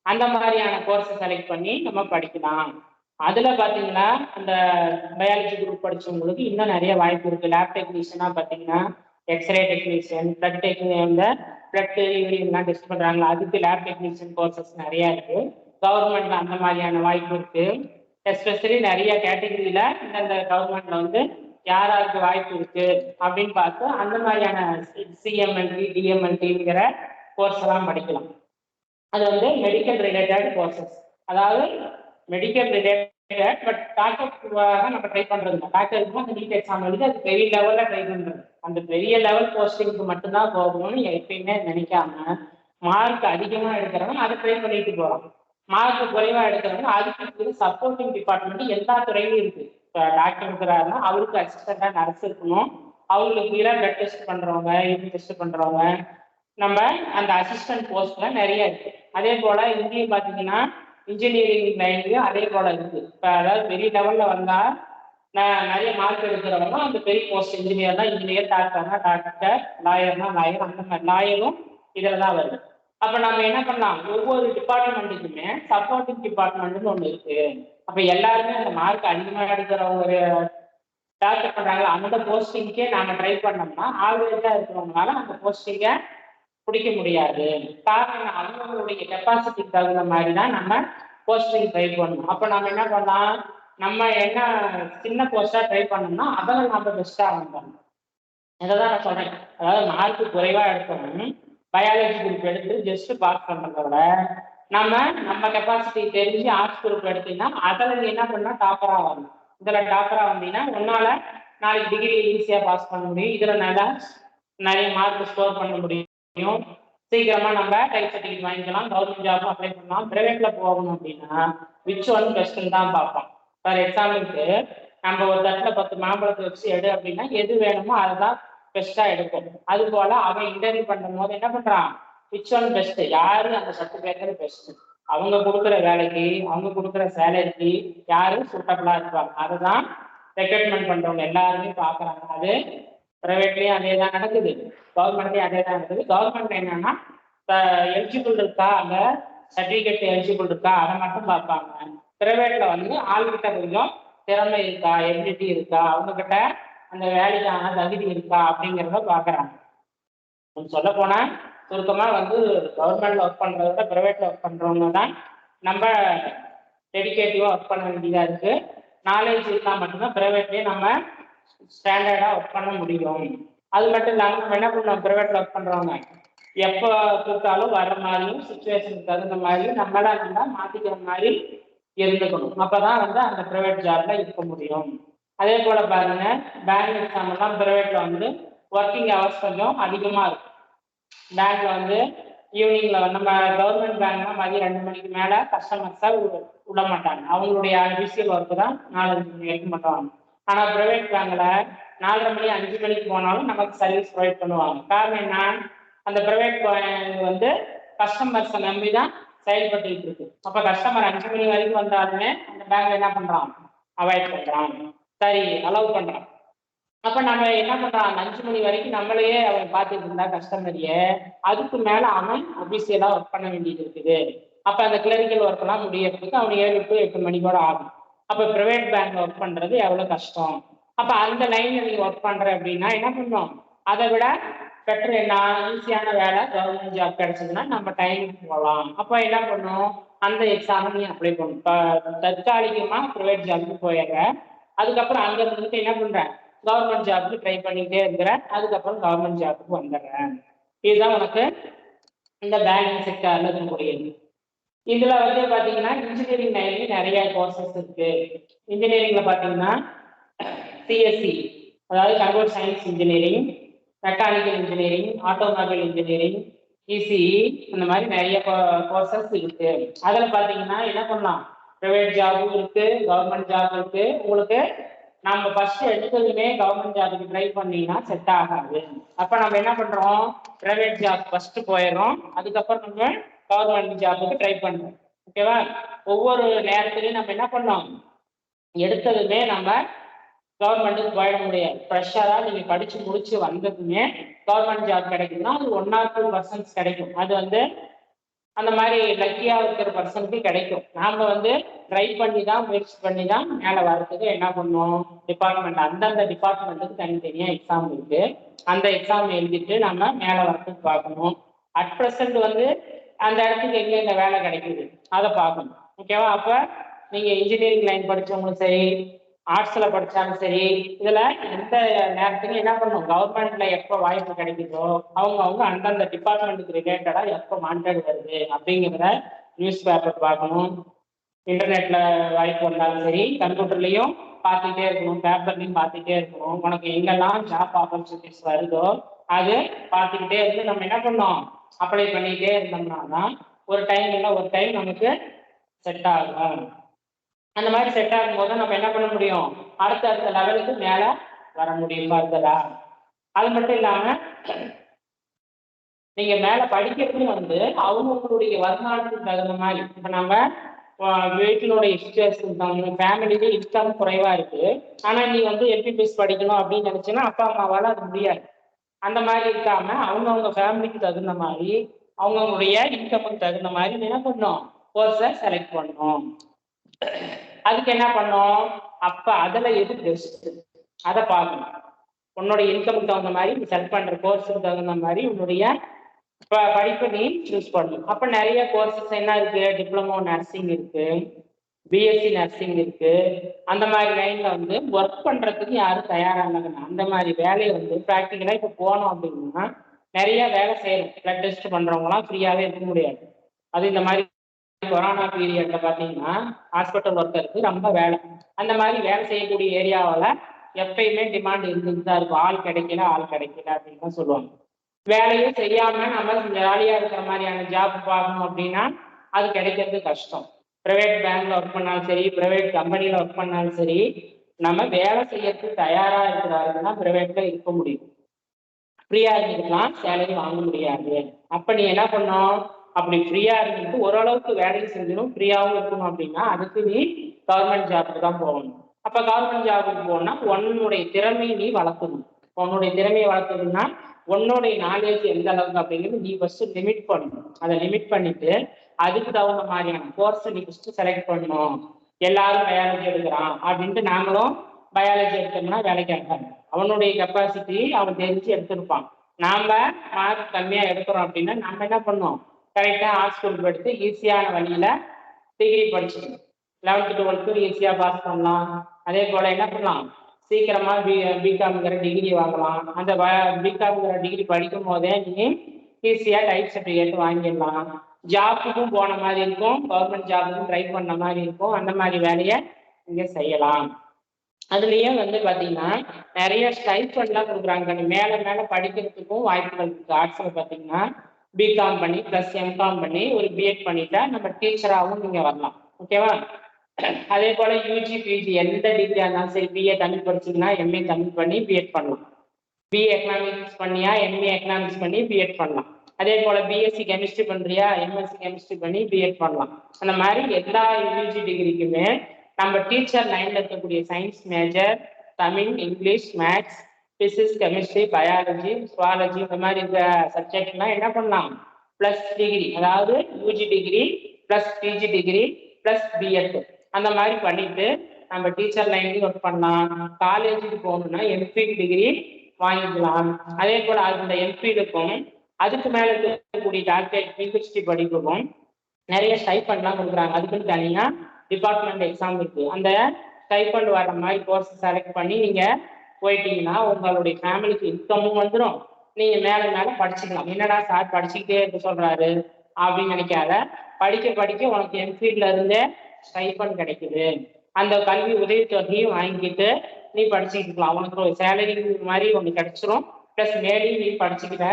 அந்த மாதிரியான கோர்ஸை செலக்ட் பண்ணி நம்ம படிக்கலாம். அதுல பாத்தீங்கன்னா அந்த பயாலஜி குரூப் படிச்சவங்களுக்கு இன்னும் நிறைய வாய்ப்பு இருக்கு. லேப் டெக்னீஷியனா பாத்தீங்கன்னா X ray technician, blood technician, blood யூரின்லாம் டெஸ்ட் பண்றாங்க, அதுக்கு லேப் டெக்னீஷியன் கோர்சஸ் நிறைய இருக்கு. கவர்மெண்ட்ல அந்த மாதிரியான வாய்ப்பு இருக்கு. எஸ்பெஷலி நிறைய கேட்டகரியில இந்த கவர்மெண்ட்ல வந்து யாராருக்கு வாய்ப்பு இருக்கு அப்படின்னு பார்த்து அந்த மாதிரியான சிஎம்எல்டி டிஎம்எல்டிங்கிற கோர்ஸ் எல்லாம் படிக்கலாம். அது வந்து மெடிக்கல் ரிலேட்டட் கோர்சஸ், அதாவது மெடிக்கல் ரிலேட்டட் பட் டாக்டருக்காக நம்ம ட்ரை பண்றது இல்லை. டாக்டருக்கு அந்த நீட் எக்ஸாம் எழுதி அது பெரிய லெவல்ல ட்ரை பண்றது, அந்த பெரிய லெவல் போஸ்டிங்க்கு மட்டும்தான் போகணும்னு எப்பயுமே நினைக்காம மார்க் அதிகமா எடுக்கிறவங்க அதை ட்ரை பண்ணிட்டு போறாங்க. மார்க் குறைவா எடுக்கிறவங்க அதுக்கு சப்போர்ட்டிங் டிபார்ட்மெண்ட் எல்லா துறையிலும் இருக்கு. இப்போ டாக்டர் இருக்கிறாருன்னா அவருக்கு அசிஸ்டண்டா நர்ஸ் இருக்கணும், அவங்களுக்கு கீழே பிளட் டெஸ்ட் பண்றவங்க, யூரின் டெஸ்ட் பண்றவங்க, நம்ம அந்த அசிஸ்டன்ட் போஸ்ட்ல நிறைய இருக்கு. அதே போல இங்கேயும் பாத்தீங்கன்னா இன்ஜினியரிங் லைன்லயும் அதே போல இருக்கு. இப்ப அதாவது பெரிய லெவல்ல வந்தா நிறைய மார்க் எடுக்கிறவங்க அந்த பெரிய போஸ்ட் இன்ஜினியர்னா இன்ஜினியர், டாக்டர்னா டாக்டர், லாயர்னா லாயர், அந்த மாதிரி லாயரும் இதுல தான் வருது. அப்ப நம்ம என்ன பண்ணலாம், ஒவ்வொரு டிபார்ட்மெண்ட்டுக்குமே சப்போர்ட்டிங் டிபார்ட்மெண்ட்னு ஒண்ணு இருக்கு. அப்ப எல்லாருமே அந்த மார்க் அதிகமா எடுக்கிறவங்க டாக்டர் பண்றாங்க அந்த போஸ்டிங்கே நாம ட்ரை பண்ணோம்னா ஆவரேஜா இருக்கிறவங்களால அந்த போஸ்டிங்கை பிடிக்க முடியாது. காரணம் அவங்களுடைய கெப்பாசிட்டிக்கு தகுந்த மாதிரி தான் நம்ம போஸ்டிங் ட்ரை பண்ணணும். அப்ப நம்ம என்ன பண்ணலாம், நம்ம என்ன சின்ன போஸ்டா ட்ரை பண்ணோம்னா அதில் நம்ம பெஸ்டா வந்தோம். இதைதான் நான் சொல்றேன். அதாவது மார்க்கு குறைவா எடுக்கணும், பயாலஜி குரூப் எடுத்து ஜஸ்ட் பாஸ் பண்றத விட நம்ம கெப்பாசிட்டி தெரிஞ்சு ஆர்ட்ஸ் குரூப் எடுத்தீங்கன்னா அதில் நீ என்ன பண்ணா டாப்பரா வரணும். இதுல டாப்பரா வந்தீங்கன்னா உன்னால நாளைக்கு டிகிரி ஈஸியா பாஸ் பண்ண முடியும், இதுல நல்லா நிறைய மார்க் ஸ்கோர் பண்ண முடியும், சீக்கிரமா நம்ம டைப் சர்டிஃபிகேட் வாங்கிக்கலாம், கவர்மெண்ட் ஜாப் அப்ளை பண்ணலாம். பிரைவேட்ல போகணும் அப்படின்னா விச் ஒன் பெஸ்ட்னு தான் பார்ப்போம். ஃபார் எக்ஸாம்பிளுக்கு நம்ம ஒரு தட்டில் 10 மாம்பழத்தை வச்சு எடு அப்படின்னா எது வேணுமோ அதுதான் பெஸ்டா எடுக்கும். அது போல அவன் இன்டர்வியூ பண்ணும் போது என்ன பண்றான், விச் ஒன் பெஸ்ட், யாரு அந்த சர்டிஃபிகேட் பெஸ்ட், அவங்க கொடுக்குற வேலைக்கு அவங்க கொடுக்குற சேலரிக்கு யாரு சூட்டபிளா இருப்பாங்க, அதுதான் ரெக்ரூட்மெண்ட் பண்றவங்க எல்லாருமே பாக்குறாங்க. அது பிரைவேட்லயும் அதே தான் நடக்குது, கவர்மெண்ட்லயும் அதே தான் நடக்குது. கவர்மெண்ட்ல என்னன்னா எலிஜிபிள் இருக்கா, அந்த சர்டிபிகேட் எலிஜிபிள் இருக்கா அதை மட்டும் பார்ப்பாங்க. பிரைவேட்ல வந்து ஆள்கிட்ட கொஞ்சம் திறமை இருக்கா, எபிலிட்டி இருக்கா, அவங்க கிட்ட அந்த வேலைக்கான தகுதி இருக்கா அப்படிங்கிறத பாக்குறாங்க. சொல்ல போனா சுருக்கமா வந்து கவர்மெண்ட்ல ஒர்க் பண்றத விட பிரைவேட்ல ஒர்க் பண்றவங்க தான் நம்ம டெடிகேட்டிவா ஒர்க் பண்ண வேண்டியதா இருக்கு. நாலேஜ் இருந்தா மட்டும்தான் பிரைவேட்லயே நம்ம ஸ்டாண்டர்டா ஒர்க் பண்ண முடியும். அது மட்டும் இல்லாமல் நம்ம என்ன பண்ணுவோம், பிரைவேட்ல ஒர்க் பண்றவங்க எப்போ கூப்பிட்டாலும் வர்ற மாதிரியும் சுச்சுவேஷனுக்கு தகுந்த மாதிரியும் நம்மளா இருந்தா மாத்திக்கிற மாதிரி இருந்துக்கணும். அப்பதான் வந்து அந்த பிரைவேட் ஜாப்ல இருக்க முடியும். அதே போல பாருங்க, பேங்க் எக்ஸாம் எல்லாம் பிரைவேட்ல வந்து ஒர்க்கிங் ஹவர்ஸ் கொஞ்சம் அதிகமா இருக்கும். பேங்க்ல வந்து ஈவினிங்ல நம்ம கவர்மெண்ட் பேங்க்னா மதியம் 2 மணிக்கு மேல கஸ்டமர்ஸை விட மாட்டாங்க, அவங்களுடைய அபிஷியல் ஒர்க்கு தான் 4-5 மணி வரைக்கும் பண்ணுவாங்க. ஆனா பிரைவேட் பேங்க்ல 4:30 மணி 5 மணிக்கு போனாலும் நமக்கு சர்வீஸ் ப்ரொவைட் பண்ணுவாங்க. காரணம் என்ன, அந்த பிரைவேட் பேங்க் வந்து கஸ்டமர்ஸை நம்பி தான் செயல்பட்டு இருக்கு. அப்ப கஸ்டமர் 5 மணி வரைக்கும் வந்தாலுமே அந்த பேங்க் என்ன பண்றான், அவாய்ட் பண்றான், சரி அலோவ் பண்றான். அப்ப நம்ம என்ன பண்றான், 5 மணி வரைக்கும் நம்மளையே அவன் பார்த்துட்டு இருந்தா கஸ்டமரையே, அதுக்கு மேல அவன் அபிஷியலா ஒர்க் பண்ண வேண்டியது இருக்குது. அப்ப அந்த கிளரிக்கல் ஒர்க் எல்லாம் முடியறதுக்கு அவன் 7 to 8 மணி கூட ஆகும். அப்ப பிரைவேட் பேங்க்ல ஒர்க் பண்றது எவ்வளவு கஷ்டம். அப்ப அந்த லைன்ல நீங்க ஒர்க் பண்ற அப்படின்னா என்ன பண்ணும், அதை விட பெட்டர் என்ன, ஈஸியான வேலை கவர்மெண்ட் ஜாப் கிடைச்சதுன்னா நம்ம டைமுக்கு போகலாம். அப்ப என்ன பண்ணும், அந்த எக்ஸாம் நீ அப்ளை பண்ணும். தற்காலிகமா பிரைவேட் ஜாப்க்கு போயிடுற, அதுக்கப்புறம் அங்க இருந்துட்டு என்ன பண்றேன், கவர்மெண்ட் ஜாப்க்கு ட்ரை பண்ணிட்டே இருக்கிறேன், அதுக்கப்புறம் கவர்மெண்ட் ஜாபுக்கு வந்துடுறேன். இதுதான் உனக்கு இந்த பேங்கிங் செக்டர்ல இருக்கக்கூடியது. இதுல வந்து பாத்தீங்கன்னா இன்ஜினியரிங் லைன்ல நிறைய கோர்சஸ் இருக்கு. இன்ஜினியரிங்ல பாத்தீங்கன்னா சிஎஸ்சி, அதாவது computer science engineering, mechanical engineering, automobile engineering, ECE, இந்த மாதிரி நிறைய கோர்சஸ் இருக்கு. அதுல பாத்தீங்கன்னா என்ன பண்ணலாம், பிரைவேட் ஜாபும் இருக்கு, கவர்மெண்ட் ஜாப் இருக்கு. உங்களுக்கு நம்ம ஃபர்ஸ்ட் எடுத்ததுமே கவர்மெண்ட் ஜாபுக்கு ட்ரை பண்ணீங்கன்னா செட் ஆகாது. அப்ப நம்ம என்ன பண்றோம், பிரைவேட் ஜாப் ஃபர்ஸ்ட் போயிடுறோம், அதுக்கப்புறம் நம்ம கவர்மெண்ட் ஜாபுக்கு ட்ரை பண்றோம். ஓகேவா? ஒவ்வொரு நேரத்திலையும் நம்ம என்ன பண்ணோம், எடுத்ததுமே நம்ம கவர்மெண்ட்டுக்கு போயிட முடியாது. ஃப்ரெஷ்ஷராக நீங்க படிச்சு முடிச்சு வந்ததுமே கவர்மெண்ட் ஜாப் கிடைக்குதுன்னா அது 1 or 2% கிடைக்கும். அது வந்து அந்த மாதிரி லக்கியா இருக்கிற பர்சனுக்கு கிடைக்கும். நாம வந்து ட்ரை பண்ணி தான், முயற்சி பண்ணி தான் மேலே வர்றதுக்கு என்ன பண்ணுவோம், டிபார்ட்மெண்ட் அந்தந்த டிபார்ட்மெண்ட்டுக்கு தனித்தனியா எக்ஸாம் இருக்கு. அந்த எக்ஸாம் எழுதிட்டு நம்ம மேலே வர்றதுக்கு பார்க்கணும். அட் ப்ரெசன்ட் வந்து அந்த இடத்துக்கு எங்கெங்க வேலை கிடைக்குது அதை பார்க்கணும். ஓகேவா? அப்ப நீங்க இன்ஜினியரிங் லைன் படிச்சவங்களும் சரி, ஆர்ட்ஸ்ல படிச்சாலும் சரி, இதுல எந்த நேரத்துலையும் என்ன பண்ணும், கவர்மெண்ட்ல எப்போ வாய்ப்பு கிடைக்குதோ அவங்க அந்தந்த டிபார்ட்மெண்ட்டுக்கு ரிலேட்டடா எப்போ மாண்டட் வருது அப்படிங்கிறத நியூஸ் பேப்பர் பார்க்கணும். இன்டர்நெட்ல வாய்ப்பு வந்தாலும் சரி, கம்ப்யூட்டர்லயும் பார்த்துட்டே இருக்கணும், பேப்பர்லையும் பார்த்துட்டே இருக்கணும். உனக்கு எங்கெல்லாம் ஜாப் ஆப்பர்ச்சுனிட்டிஸ் வருதோ அது பார்த்துக்கிட்டே இருந்து நம்ம என்ன பண்ணோம், அப்ளை பண்ணிக்கிட்டே இருந்தோம்னா தான் ஒரு டைம் இல்லை ஒரு டைம் நமக்கு செட் ஆகும். அந்த மாதிரி செட் ஆகும்போது நம்ம என்ன பண்ண முடியும், அடுத்த லெவலுக்கு மேல வர முடியும் ஃபர்தரா. அது மட்டும் இல்லாம நீங்க மேல படிக்கிறதும் வந்து அவங்களுடைய வருமானத்துக்கு தகுந்த மாதிரி, இப்ப நம்ம வீட்டினுடைய சிச்சுவேஷன், ஃபேமிலியில இன்கம் குறைவா இருக்கு, ஆனா நீ வந்து எம்பிபிஎஸ் படிக்கணும் அப்படின்னு நினைச்சுன்னா அப்பா அம்மாவால அது முடியாது. அந்த மாதிரி இருக்காம அவங்கவுங்க ஃபேமிலிக்கு தகுந்த மாதிரி, அவங்களுடைய இன்கமுக்கு தகுந்த மாதிரி என்ன பண்ணணும், கோர்ஸை செலக்ட் பண்ணணும். அதுக்கு என்ன பண்ணும், அப்ப அதுல எது பெஸ்ட் அதை பார்க்கணும். உன்னோட இன்கமுக்கு தகுந்த மாதிரி நீ செலக்ட் பண்ற கோர்ஸுக்கு தகுந்த மாதிரி உன்னுடைய படிப்பை நீ சூஸ் பண்ணணும். அப்ப நிறைய கோர்சஸ் என்ன இருக்கு, டிப்ளமோ நர்சிங் இருக்கு, பிஎஸ்சி நர்சிங் இருக்கு. அந்த மாதிரி லைன்ல வந்து ஒர்க் பண்றதுக்கு யாரும் தயாரா இருந்தாங்கன்னா அந்த மாதிரி வேலையை வந்து ப்ராக்டிக்கலா இப்ப போனோம் அப்படின்னா நிறைய வேலை செய்யணும். பிளட் டெஸ்ட் பண்றவங்களாம் ஃப்ரீயாவே இருக்க முடியாது. அது இந்த மாதிரி கொரோனா பீரியட்ல பாத்தீங்கன்னா ஹாஸ்பிட்டல் ஒர்க்கருக்கு ரொம்ப வேலை. அந்த மாதிரி வேலை செய்யக்கூடிய ஏரியாவில் எப்பயுமே டிமாண்ட் இருந்துட்டு தான் இருக்கும். ஆள் கிடைக்கல அப்படின்னு தான் சொல்லுவாங்க. வேலையும் செய்யாம நம்ம ஜாலியா இருக்கிற மாதிரியான ஜாப் பார்க்கணும் அப்படின்னா அது கிடைக்கிறது கஷ்டம். பிரைவேட் பேங்க்ல ஒர்க் பண்ணாலும் சரி, பிரைவேட் கம்பெனில ஒர்க் பண்ணாலும் சரி, நம்ம வேலை செய்யறதுக்கு தயாரா இருக்கிறாருன்னா பிரைவேட்ல இருக்க முடியும். ஃப்ரீயா இருந்துக்கலாம், சேலரி வாங்க முடியாது. அப்ப நீ என்ன பண்ணும், அப்படி ஃப்ரீயா இருந்துட்டு ஓரளவுக்கு வேலையை செஞ்சிடும், ஃப்ரீயாவும் இருக்கணும் அப்படின்னா அதுக்கு நீ கவர்மெண்ட் ஜாபுக்கு தான் போகணும். அப்ப கவர்மெண்ட் ஜாபுக்கு போனா உன்னுடைய திறமையை நீ வளர்க்கணும். உன்னுடைய திறமையை வளர்க்கணும்னா உன்னுடைய நாலேஜ் எந்த அளவுக்கு அப்படிங்கிறது நீ ஃபர்ஸ்ட் லிமிட் பண்ணணும். அதை லிமிட் பண்ணிட்டு அதுக்கு தகுந்த மாதிரியான கோர்ஸை நீ ஃபர்ஸ்ட் செலக்ட் பண்ணணும். எல்லாரும் பயாலஜி எடுக்கிறான் அப்படின்ட்டு நாங்களும் பயாலஜி எடுத்தோம்னா வேலைக்கு ஆகாது. அவனுடைய கெப்பாசிட்டி அவன் தெரிஞ்சு எடுத்திருப்பான். நாம மார்க் கம்மியா எடுக்கிறோம் அப்படின்னா நம்ம என்ன பண்ணோம், கரெக்டா ஆர்ட்ஸ் குரூப் எடுத்து ஈஸியான வழியில டிகிரி படிச்சுக்கணும். 11th 12th ஈஸியா பாஸ் பண்ணலாம். அதே போல என்ன பண்ணலாம், சீக்கிரமா பிகாம்ங்கிற டிகிரி வாங்கலாம். அந்த பிகாம்ங்கிற டிகிரி படிக்கும் போதே நீ ஈஸியா டைப் சர்டிஃபிகேட் வாங்கிடலாம். ஜாப்புக்கும் போன மாதிரி இருக்கும், கவர்மெண்ட் ஜாபுக்கும் ட்ரை பண்ண மாதிரி இருக்கும். அந்த மாதிரி வேலையை இங்க செய்யலாம். அதுலயே வந்து பாத்தீங்கன்னா நிறைய ஸ்டைஃபண்ட்லாம் கொடுக்குறாங்க. மேல மேல படிக்கிறதுக்கும் வாய்ப்புகள் இருக்கு. ஆர்ட்ஸ்ல பாத்தீங்கன்னா பிகாம் பண்ணி பிளஸ் எம்காம் பண்ணி ஒரு பிஎட் பண்ணிட்டா நம்ம டீச்சராகவும் நீங்க வரலாம். ஓகேவா? அதே போல யூஜி பிஜி எந்த டிகிரியா இருந்தாலும் சரி, பிஏ தமிழ் படிச்சீங்கன்னா எம்ஏ தமிழ் பண்ணி பிஎட் பண்ணலாம். பிஏ எக்கனாமிக்ஸ் பண்ணியா எம்ஏ எக்கனாமிக்ஸ் பண்ணி பிஎட் பண்ணலாம். அதே போல பிஎஸ்சி கெமிஸ்ட்ரி பண்றியா எம்எஸ்சி கெமிஸ்ட்ரி பண்ணி பிஎட் பண்ணலாம். அந்த மாதிரி எல்லா யூஜி டிகிரிக்குமே நம்ம டீச்சர் லைன்ல இருக்கக்கூடிய science major, Tamil, English, maths, physics, chemistry, biology, zoology இந்த மாதிரி இந்த சப்ஜெக்ட்லாம் என்ன பண்ணலாம், பிளஸ் டிகிரி, அதாவது UG degree plus PG degree plus BEd அந்த மாதிரி பண்ணிட்டு நம்ம டீச்சர் லைன்லையும் ஒர்க் பண்ணலாம். காலேஜுக்கு போகணும்னா எம்பில் டிகிரி வாங்கிக்கலாம். அதே போல அந்த எம்பிலுக்கும் அதுக்கு மேல இருக்கக்கூடிய டாக்டரேட் பிஹெச்டி படிப்புக்கும் நிறைய ஸ்டைஃபண்ட்லாம் கொடுக்குறாங்க. அதுக்குன்னு தனியா டிபார்ட்மெண்ட் எக்ஸாம் இருக்கு. அந்த ஸ்டைபண்ட் வர மாதிரி கோர்ஸ் செலக்ட் பண்ணி நீங்க போயிட்டீங்கன்னா உங்களுடைய ஃபேமிலிக்கு இன்கமும் வந்துடும், நீங்க மேல மேல படிச்சுக்கலாம். என்னடா சார் படிச்சுக்கிட்டே இருக்க சொல்றாரு அப்படின்னு நினைக்காத, படிக்க படிக்க உனக்கு எம்ஃபில்ல இருந்தே ஸ்டைபண்ட் கிடைக்குது, அந்த கல்வி உதவித்தொகையும் வாங்கிட்டு நீ படிச்சுக்கலாம். உனக்கு ஒரு சேலரி மாதிரி ஒன்று கிடைச்சிரும், ப்ளஸ் மேலேயும் நீ படிச்சுக்கிட்ட.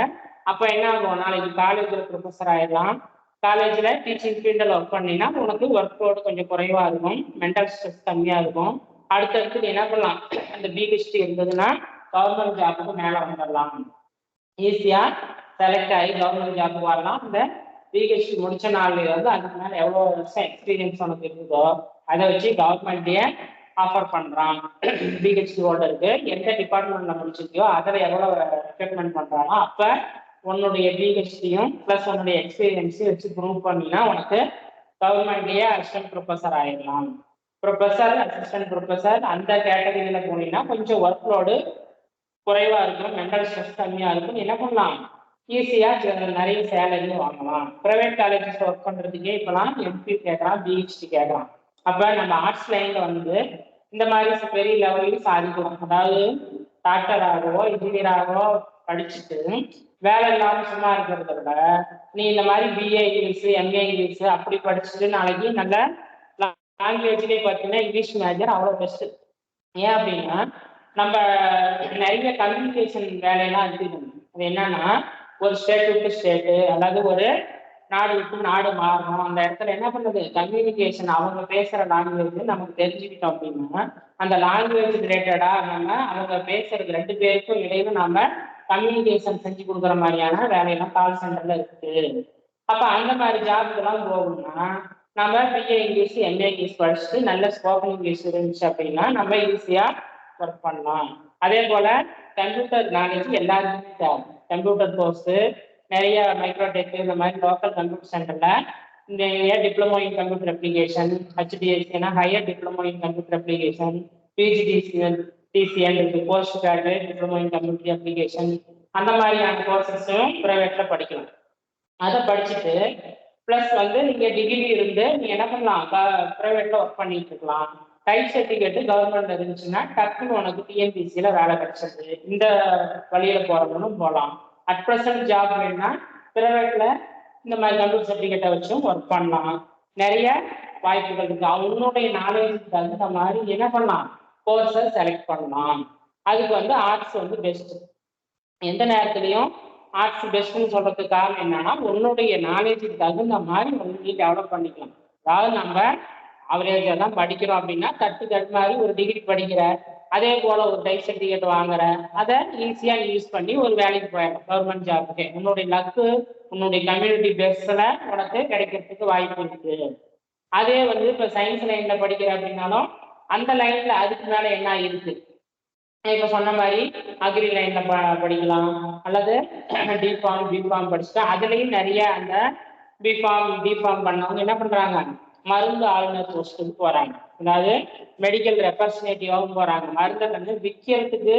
அப்போ என்ன ஆகும், நாளைக்கு காலேஜில் ப்ரொஃபஸர் ஆயிடலாம். காலேஜில் டீச்சிங் ஃபீல்டில் ஒர்க் பண்ணினா உனக்கு ஒர்க் லோடு கொஞ்சம் குறைவாக இருக்கும், மென்டல் ஸ்ட்ரெஸ் கம்மியாக இருக்கும். அடுத்தடுத்து நீ என்ன பண்ணலாம், அந்த பிஹெச்டி இருந்ததுன்னா கவர்மெண்ட் ஜாப்புக்கு மேலே வந்துடலாம், ஈஸியாக செலக்ட் ஆகி கவர்மெண்ட் ஜாப்புக்கு வரலாம். இந்த பிஹெச்டி முடிச்ச நாள்ல வந்து அதுக்கு மேலே எவ்வளோ வருஷம் எக்ஸ்பீரியன்ஸ் உனக்கு இருக்குதோ அதை வச்சு கவர்மெண்ட்டே ஆஃபர் பண்ணுறான். பிஹெச்டி ஹோல்டருக்கு எந்த டிபார்ட்மெண்ட்ல முடிச்சிருக்கியோ அதில் எவ்வளோ ரெக்ரூட்மெண்ட் பண்ணுறானோ அப்போ உன்னுடைய பிஹெச்டியும் ப்ளஸ் உன்னுடைய எக்ஸ்பீரியன்ஸையும் வச்சு ப்ரூவ் பண்ணினா உனக்கு கவர்மெண்ட்லேயே அசிஸ்டன்ட் ப்ரொஃபஸர் ஆயிடலாம். ப்ரொஃபஸர், அசிஸ்டன்ட் ப்ரொஃபஸர் அந்த கேட்டகரியில் போனீங்கன்னா கொஞ்சம் ஒர்க் லோடு குறைவாக இருக்கும், மென்டல் ஸ்ட்ரெஸ் கம்மியாக இருக்கும். என்ன பண்ணலாம், ஈஸியாக நிறைய சேலரியும் வாங்கலாம். ப்ரைவேட் காலேஜஸ் ஒர்க் பண்ணுறதுக்கே இப்போலாம் எம்பி கேட்குறான், பிஹெச்டி கேட்குறான். அப்போ நம்ம ஆர்ட்ஸ் லைனில் வந்து இந்த மாதிரி பெரிய லெவலையும் சாதிக்கலாம். அதாவது டாக்டராகவோ இன்ஜினியராகவோ படிச்சுட்டு வேலை இல்லாமல் சும்மா இருக்கிறத விட நீ இந்த மாதிரி பிஏ இங்கிலீஷு, எம்ஏ இங்கிலீஷு அப்படி படிச்சுட்டு நாளைக்கு நல்ல லாங்குவேஜ்லேயே பார்த்தீங்கன்னா இங்கிலீஷ் மேஜர் அவ்வளோ பெஸ்ட்டு. ஏன் அப்படின்னா நம்ம நிறைய கம்யூனிகேஷன் வேலையெல்லாம் இருக்குது. அது என்னன்னா ஒரு ஸ்டேட் விட்டு ஸ்டேட்டு, அதாவது ஒரு நாடு விட்டு நாடு மாறணும். அந்த இடத்துல என்ன பண்ணுறது, கம்யூனிகேஷன் அவங்க பேசுகிற லாங்குவேஜ் நமக்கு தெரிஞ்சுக்கிட்டோம் அப்படின்னா அந்த லாங்குவேஜ் ரிலேட்டடாக நம்ம அவங்க பேசுறது ரெண்டு பேருக்கும் இடையில நம்ம கம்யூனிகேஷன் செஞ்சு கொடுக்குற மாதிரியான வேலையெல்லாம் கால் சென்டர்ல இருக்குது. அப்போ அந்த மாதிரி ஜாபுக்கெல்லாம் போகணும்னா நம்ம பிஏ இங்கிலீஷ், எம்ஏ இங்கிலீஷ் படிச்சுட்டு நல்ல ஸ்போக்கன் இங்கிலீஷ் இருந்துச்சு அப்படின்னா நம்ம ஈஸியாக ஒர்க் பண்ணலாம். அதே போல் கம்ப்யூட்டர் நாலேஜ் எல்லாருக்குமே தேவை. கம்ப்யூட்டர் கோர்ஸு நிறைய மைக்ரோடெக் இந்த மாதிரி லோக்கல் கம்ப்யூட்டர் சென்டரில் இந்த டிப்ளமோ இன் கம்ப்யூட்டர் அப்ளிகேஷன், ஹெச்டிஎஸ்சினா higher diploma in computer application, PGDCL DCL இருக்குது, post graduate diploma in computer application, அந்த மாதிரியான கோர்சஸும் ப்ரைவேட்டில் படிக்கலாம். அதை படிச்சுட்டு ப்ளஸ் வந்து நீங்கள் டிகிரி இருந்து நீங்கள் என்ன பண்ணலாம், ப்ரைவேட்டில் ஒர்க் பண்ணிட்டு இருக்கலாம். டைப் சர்டிஃபிகேட்டு கவர்மெண்ட் இருந்துச்சுன்னா டக்குன்னு உனக்கு டிஎன்பிசியில் வேலை கிடைச்சது. இந்த வழியில் போகிறவங்களும் போகலாம். அட் ப்ரெசன்ட் ஜாப் வேணும்னா ப்ரைவேட்டில் இந்த மாதிரி கம்ப்யூட்டர் சர்டிஃபிகேட்டை வச்சும் ஒர்க் பண்ணலாம். நிறைய வாய்ப்புகள் இருக்குது. அவங்களுடைய நாலேஜுக்கு தகுந்த மாதிரி என்ன பண்ணலாம், கோர்ஸை செலக்ட் பண்ணலாம். அதுக்கு வந்து ஆர்ட்ஸ் வந்து பெஸ்ட்டு. எந்த நேரத்துலையும் ஆர்ட்ஸ் பெஸ்ட்னு சொல்கிறதுக்கு காரணம் என்னன்னா உன்னுடைய நாலேஜுக்கு தகுந்த மாதிரி நீ டெவலப் பண்ணிக்கலாம். அதாவது நம்ம அவரேஜாக தான் படிக்கிறோம் அப்படின்னா தட்டு மாதிரி ஒரு டிகிரி படிக்கிற, அதே போல் ஒரு டைப் சர்டிஃபிகேட் வாங்குற, அதை ஈஸியாக யூஸ் பண்ணி ஒரு வேலைக்கு போயிடலாம் கவர்மெண்ட் ஜாபுக்கு. உன்னுடைய லக்கு உன்னுடைய கம்யூனிட்டி பேஸில் உனக்கு கிடைக்கிறதுக்கு வாய்ப்பு இருக்குது. அதே வந்து இப்போ சயின்ஸ் லைனில் படிக்கிற அப்படின்னாலும் அந்த லைனில் அதுக்கு மேலே என்ன இருக்குது, இப்போ சொன்ன மாதிரி அக்ரி லைனில் படிக்கலாம், அல்லது டிஃபார்ம் பிஃபார்ம் படிச்சுட்டா அதுலேயும் நிறைய அந்த பிஃபார்ம் டிஃபார்ம் பண்ணவங்க என்ன பண்ணுறாங்க, மருந்து ஆளுநர் போஸ்ட்டுக்கு போகிறாங்க. அதாவது மெடிக்கல் ரெப்ரஸன்டேட்டிவாகவும் போகிறாங்க. மருந்தை வந்து விற்கிறதுக்கு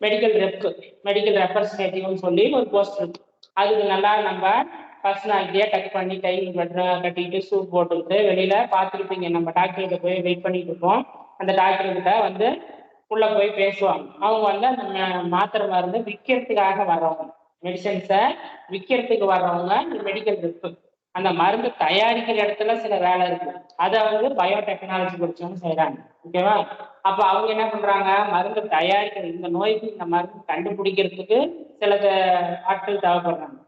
மெடிக்கல் ரெப்ரஸன்டேட்டிவ்னு சொல்லி ஒரு போஸ்ட் இருக்கு. அதுக்கு நல்லா நம்ம பர்சனாலிட்டியாக கட் பண்ணி கை கட்டிக்கிட்டு சூட் போட்டுக்கிட்டு வெளியில் பார்த்துருப்பீங்க. நம்ம டாக்டர்கிட்ட போய் வெயிட் பண்ணிட்டு இருப்போம். அந்த டாக்டர்கிட்ட வந்து உள்ள போய் பேசுவாங்க. அவங்க வந்து அந்த மாத்திரை மருந்து விற்கிறதுக்காக வர்றவங்க, மெடிசன்ஸை விற்கிறதுக்கு வர்றவங்க மெடிக்கல் ரெப். அந்த மருந்து தயாரிக்கிற இடத்துல சில வேலை இருக்கு, அதை வந்து பயோடெக்னாலஜி படிச்சவங்க செய்யறாங்க. ஓகேவா? அப்போ அவங்க என்ன பண்றாங்க, மருந்து தயாரிக்கிற இந்த நோய்க்கு இந்த மருந்து கண்டுபிடிக்கிறதுக்கு சில ஆட்கள் தேவைப்படுறாங்க.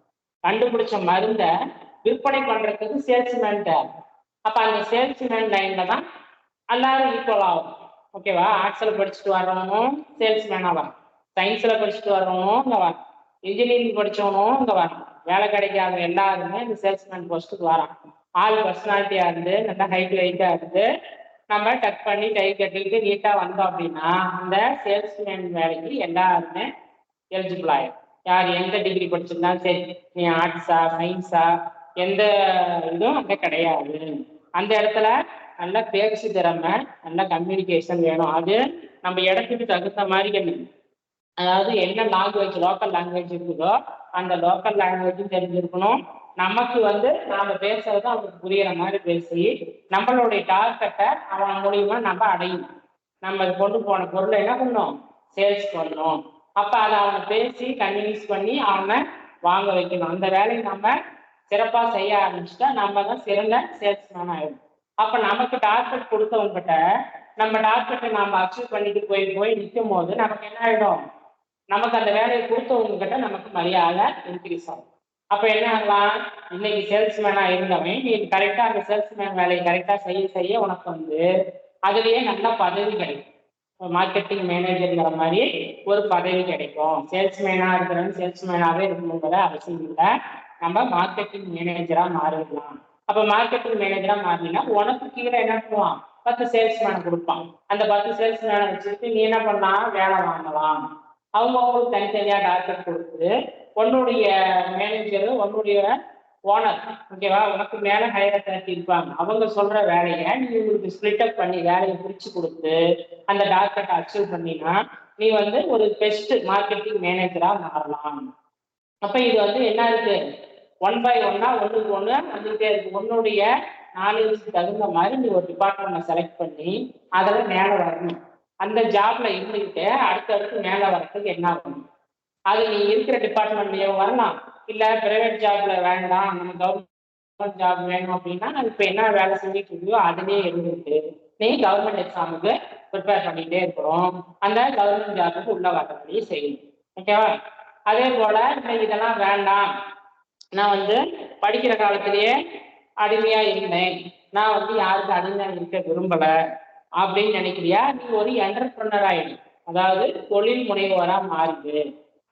கண்டுபிடிச்ச மருந்தை விற்பனை பண்றதுக்கு சேல்ஸ்மேன் தேவை. அப்ப அந்த சேல்ஸ்மேன் லைன்ல தான் எல்லாரும் ஈக்குவல் ஆகும். ஓகேவா? ஆர்ட்ஸில் படிச்சுட்டு வர்றவனும் சேல்ஸ்மேனாக வரும், சயின்ஸில் படிச்சுட்டு வர்றவனும் இங்கே வரும், இன்ஜினியரிங் படித்தவனும் இங்கே வரும். வேலை கிடைக்காத எல்லாருமே இந்த சேல்ஸ்மேன் போஸ்ட்டுக்கு வரான். ஆள் பர்சனாலிட்டியாக இருந்து நல்லா ஹைட் வெயிட்டாக இருந்து நம்ம டக் பண்ணி டை கட்டிட்டு நீட்டாக வந்தோம் அப்படின்னா இந்த சேல்ஸ்மேன் வேலைக்கு எல்லாருமே எலிஜிபிள் ஆயிடும். யார் எந்த டிகிரி படிச்சிருந்தாலும் சரி, நீ ஆர்ட்ஸா சயின்ஸா எந்த இதுவும் அங்கே கிடையாது. அந்த இடத்துல நல்ல பேச்சு திறமை, நல்ல கம்யூனிகேஷன் வேணும். அது நம்ம இடத்துக்கு தகுந்த மாதிரி என்ன, அதாவது என்ன லாங்குவேஜ் லோக்கல் லாங்குவேஜ் இருக்குதோ அந்த லோக்கல் லாங்குவேஜும் தெரிஞ்சிருக்கணும். நமக்கு வந்து நாம பேசுறது அவனுக்கு புரியுற மாதிரி பேசி நம்மளுடைய டார்கெட்டை அவன் மூலியமா நம்ம அடையணும். நம்ம கொண்டு போன பொருளை என்ன பண்ணணும், சேல்ஸ் பண்ணணும். அப்ப அதை அவனை பேசி கன்வின்ஸ் பண்ணி அவனை வாங்க வைக்கணும். அந்த வேலையை நம்ம சிறப்பா செய்ய ஆரம்பிச்சுட்டா நம்ம தான் சிறந்த சேல்ஸ்மேன் ஆயிடும். அப்ப நமக்கு டார்கெட் கொடுத்தவங்கிட்ட நம்ம டார்கெட்டை நம்ம அச்சீவ் பண்ணிட்டு போய் நிற்கும் போது நமக்கு என்ன ஆயிடும், நமக்கு அந்த வேலையை கொடுத்தவங்க கிட்ட நமக்கு மரியாதை இன்க்ரீஸ் ஆகும். அப்ப என்ன ஆகலாம், இன்னைக்கு சேல்ஸ்மேனா இருந்தவன் நீ கரெக்டா அந்த சேல்ஸ்மேன் வேலையை கரெக்டா செய்ய உனக்கு வந்து அதுலயே நல்ல பதவி கிடைக்கும். மார்க்கெட்டிங் மேனேஜர்ங்கிற மாதிரி ஒரு பதவி கிடைக்கும். சேல்ஸ்மேனா இருக்கிறவன் சேல்ஸ்மேனாவே இருக்கணுங்கிற அவசியம் இல்லை, நம்ம மார்க்கெட்டிங் மேனேஜரா மாறிடலாம். அப்ப மார்க்கெட்டிங் மேனேஜரா மாறினா உனக்கு கீழே என்ன பண்ணுவான், 10 சேல்ஸ்மேனை கொடுப்பான். அந்த 10 சேல்ஸ்மேனை வச்சுட்டு நீ என்ன பண்ணலாம், வேலை வாங்கலாம். அவங்களுக்கு தனித்தனியா டார்கெட் கொடுத்து உன்னுடைய மேனேஜர் உன்னுடைய ஓனர் ஓகேவா, உனக்கு மேல ஹையர் அத்தாரிட்டி இருப்பாங்க, அவங்க சொல்ற வேலையை நீ உங்களுக்கு ஸ்பிளிட் அப் பண்ணி வேலையை பிரிச்சு கொடுத்து அந்த டார்கெட்டை அச்சீவ் பண்ணினா நீ வந்து ஒரு பெஸ்ட் மார்க்கெட்டிங் மேனேஜரா மாறலாம். அப்ப இது வந்து என்ன இருக்கு, 1 by 1 ஒன்றுக்கு ஒன்று வந்துகிட்டே இருக்கு. உன்னுடைய நாலேஜுக்கு தகுந்த மாதிரி நீ ஒரு டிபார்ட்மெண்ட்டை செலக்ட் பண்ணி அதில் மேலே வரணும். அந்த ஜாப்ல இருந்துக்கிட்டு அடுத்தடுத்து மேலே வரத்துக்கு என்ன ஆகணும், அது நீ இருக்கிற டிபார்ட்மெண்ட்லயே வரலாம், இல்லை பிரைவேட் ஜாப்ல வேண்டாம் நம்ம கவர்மெண்ட் ஜாப் வேணும் அப்படின்னா இப்போ என்ன வேலை செஞ்சுட்டு இருக்கியோ அதுலேயே இருந்துட்டு நீ கவர்மெண்ட் எக்ஸாமுக்கு ப்ரிப்பேர் பண்ணிகிட்டே இருக்கிறோம், அந்த கவர்மெண்ட் ஜாபுக்கு உள்ள வரக்கூடிய செய்யணும். ஓகேவா. அதே போல இதெல்லாம் வேண்டாம், நான் வந்து படிக்கிற காலத்திலேயே அடிமையா இருந்தேன், நான் வந்து யாருக்கு அடிமையா இருக்க விரும்பல அப்படின்னு நினைக்கிறியா, நீ ஒரு என்டர்பிரனர் ஆயிடும், அதாவது தொழில் முனைவோரா மாறிடு.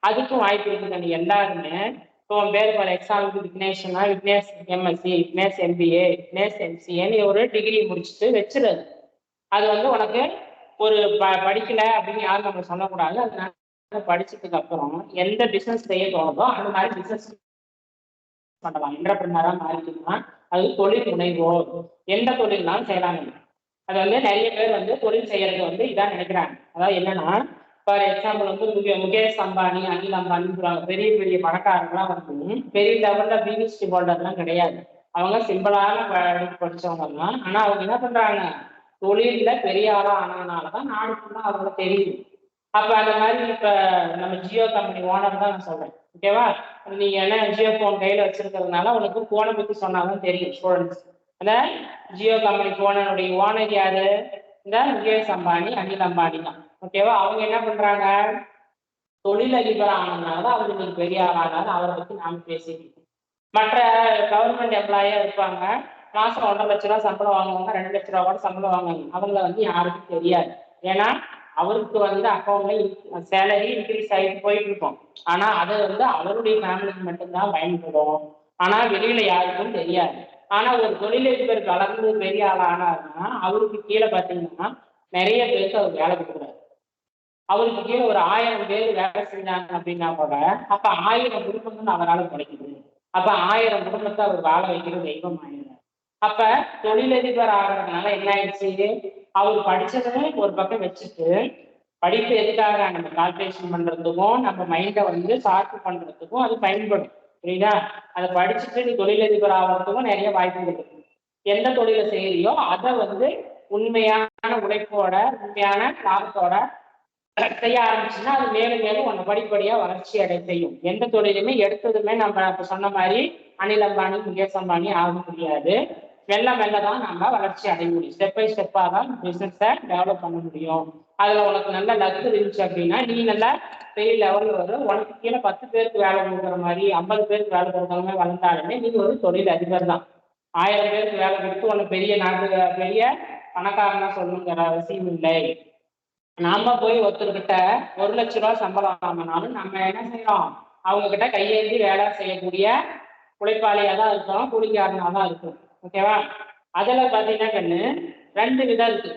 அதுக்கும் வாய்ப்பு இருக்குது. நீ எல்லாருமே இப்போ உன் பேர் ஃபார் எக்ஸாம்பிள் விக்னேஷ்னா விக்னேஷ் எம்எஸ்சி, விக்னேஷ் எம்பிஏ, விக்னேஷ் எம்சிஏன்னு ஒரு டிகிரி முடிச்சுட்டு வச்சிருது. அது வந்து உனக்கு ஒரு படிக்கல அப்படின்னு யாரும் நம்ம சொல்லக்கூடாது. அதனால படிச்சதுக்கு அப்புறம் எந்த பிசினஸ் செய்ய தோணுதோ அந்த மாதிரி பிசினஸ் பண்ணலாம். என்டர்பிரனரா மாறிக்கலாம். அது தொழில் முனைவோர், எந்த தொழில்னாலும் செய்யலாம். அது வந்து நிறைய பேர் வந்து தொழில் செய்யறது வந்து இதான் நினைக்கிறாங்க. அதாவது என்னன்னா, ஃபார் எக்ஸாம்பிள் வந்து முகேஷ் அம்பானி, அனில் அம்பானி பெரிய பெரிய பணக்காரங்களாம் வந்து பெரிய லெவல்ல பிஹெச்டி ஹோல்டர்லாம் கிடையாது. அவங்க சிம்பிளான படிச்சவங்க தான். ஆனா அவங்க என்ன பண்றாங்க, தொழில பெரிய ஆளா ஆனதுனாலதான் நாடு ஃபுல்லா அவங்க தெரியுது. அப்ப அந்த மாதிரி இப்ப நம்ம ஜியோ கம்பெனி ஓனர் தான் நான் சொல்றேன். ஓகேவா. நீ என்ன ஜியோ போன் கையில வச்சிருக்கிறதுனால உனக்கு போனை பத்தி சொன்னாதான் தெரியும் ஸ்டூடெண்ட்ஸ். அந்த ஜியோ கம்பெனி போனுடைய ஓனர் யாரு, இந்த முகேஷ் அம்பானி, அனில் அம்பானி தான். ஓகேவா. அவங்க என்ன பண்றாங்க, தொழிலதிபர் ஆனதுனாலதான் அவங்க நீங்க பெரிய ஆளானாலும் அவரை பத்தி நாம பேசிட்டு. மற்ற கவர்மெண்ட் எம்ப்ளாயா இருப்பாங்க, மாசம் 1.5 லட்ச ரூபா சம்பளம் வாங்குவாங்க, 2 லட்ச ரூபா கூட சம்பளம் வாங்குவாங்க. அவங்கள வந்து யாருக்கும் தெரியாது. ஏன்னா அவருக்கு வந்து அக்கௌண்ட்ல சேலரி இன்க்ரீஸ் ஆகிட்டு போயிட்டு இருக்கும். ஆனா அதை வந்து அவருடைய ஃபேமிலிக்கு மட்டும்தான் பயன்படும். ஆனா வெளியில யாருக்கும் தெரியாது. ஆனா ஒரு தொழிலதிபர் வளர்ந்து பெரிய ஆள் ஆனாருன்னா அவருக்கு கீழே பார்த்தீங்கன்னா நிறைய பேருக்கு அவர் வேலை கொடுக்குறாரு. அவருக்கு கீழே ஒரு 1000 பேர் வேலை செஞ்சாங்க அப்படின்னா கூட அப்ப 1000 குடும்பங்கள் அவரால் கிடைக்குது. அப்ப 1000 குடும்பத்தை அவர் வாழ வைக்கிற தெய்வம் ஆயிடுறாரு. அப்ப தொழிலதிபர் ஆகிறதுனால என்ன ஆயிடுச்சு, அவர் படிச்சதுன்னு ஒரு பக்கம் வச்சுட்டு படிப்பு எதுக்காக நம்ம கால்குலேஷன் பண்றதுக்கும் நம்ம மைண்டை வந்து ஷார்ப் பண்றதுக்கும் அது பயன்படும். புரியுதா. அதை படிச்சுட்டு நீ தொழிலதிபர் ஆகிறதுக்கும் நிறைய வாய்ப்புகள் இருக்கு. எந்த தொழிலை செய்யறியோ அதை வந்து உண்மையான உழைப்போட உண்மையான லாபத்தோட செய்ய ஆரம்பிச்சுன்னா அது மேலும் மேலும் உன்னை படிப்படியா வளர்ச்சி அடை செய்யும். எந்த தொழிலுமே எடுத்ததுமே நம்ம இப்ப சொன்ன மாதிரி அனில் அம்பானி, முகேஷ் அம்பானி ஆக முடியாது. மெல்ல மெல்ல தான் நம்ம வளர்ச்சி அடைய முடியும். ஸ்டெப் பை ஸ்டெப்பா தான் பிசினஸை டெவலப் பண்ண முடியும். அதுல உனக்கு நல்ல லக்கு இருந்துச்சு அப்படின்னா நீ நல்லா பெரிய லெவல்ல வரும். உனக்கு கீழே 10 பேருக்கு வேலை கொடுக்குற மாதிரி 50 பேருக்கு வேலை கொடுக்குறவங்க வளர்ந்தாலுமே நீ ஒரு தொழில் அதிபர் தான். 1000 பேருக்கு வேலை கொடுத்து உனக்கு பெரிய நாட்டு பெரிய பணக்காரனா சொல்லணுங்கிற அவசியம் இல்லை. நாம போய் ஒருத்தர்கிட்ட 1 லட்ச ரூபா சம்பளம் வாங்கினாலும் நம்ம என்ன செய்யறோம், அவங்க கிட்ட கையேந்தி வேலை செய்யக்கூடிய உழைப்பாளியா தான் இருக்கோம், கூலிக்காரனா தான் இருக்கும். ஓகேவா. அதுல பாத்தீங்கன்னா கண்ணு 2 விதம் இருக்கு.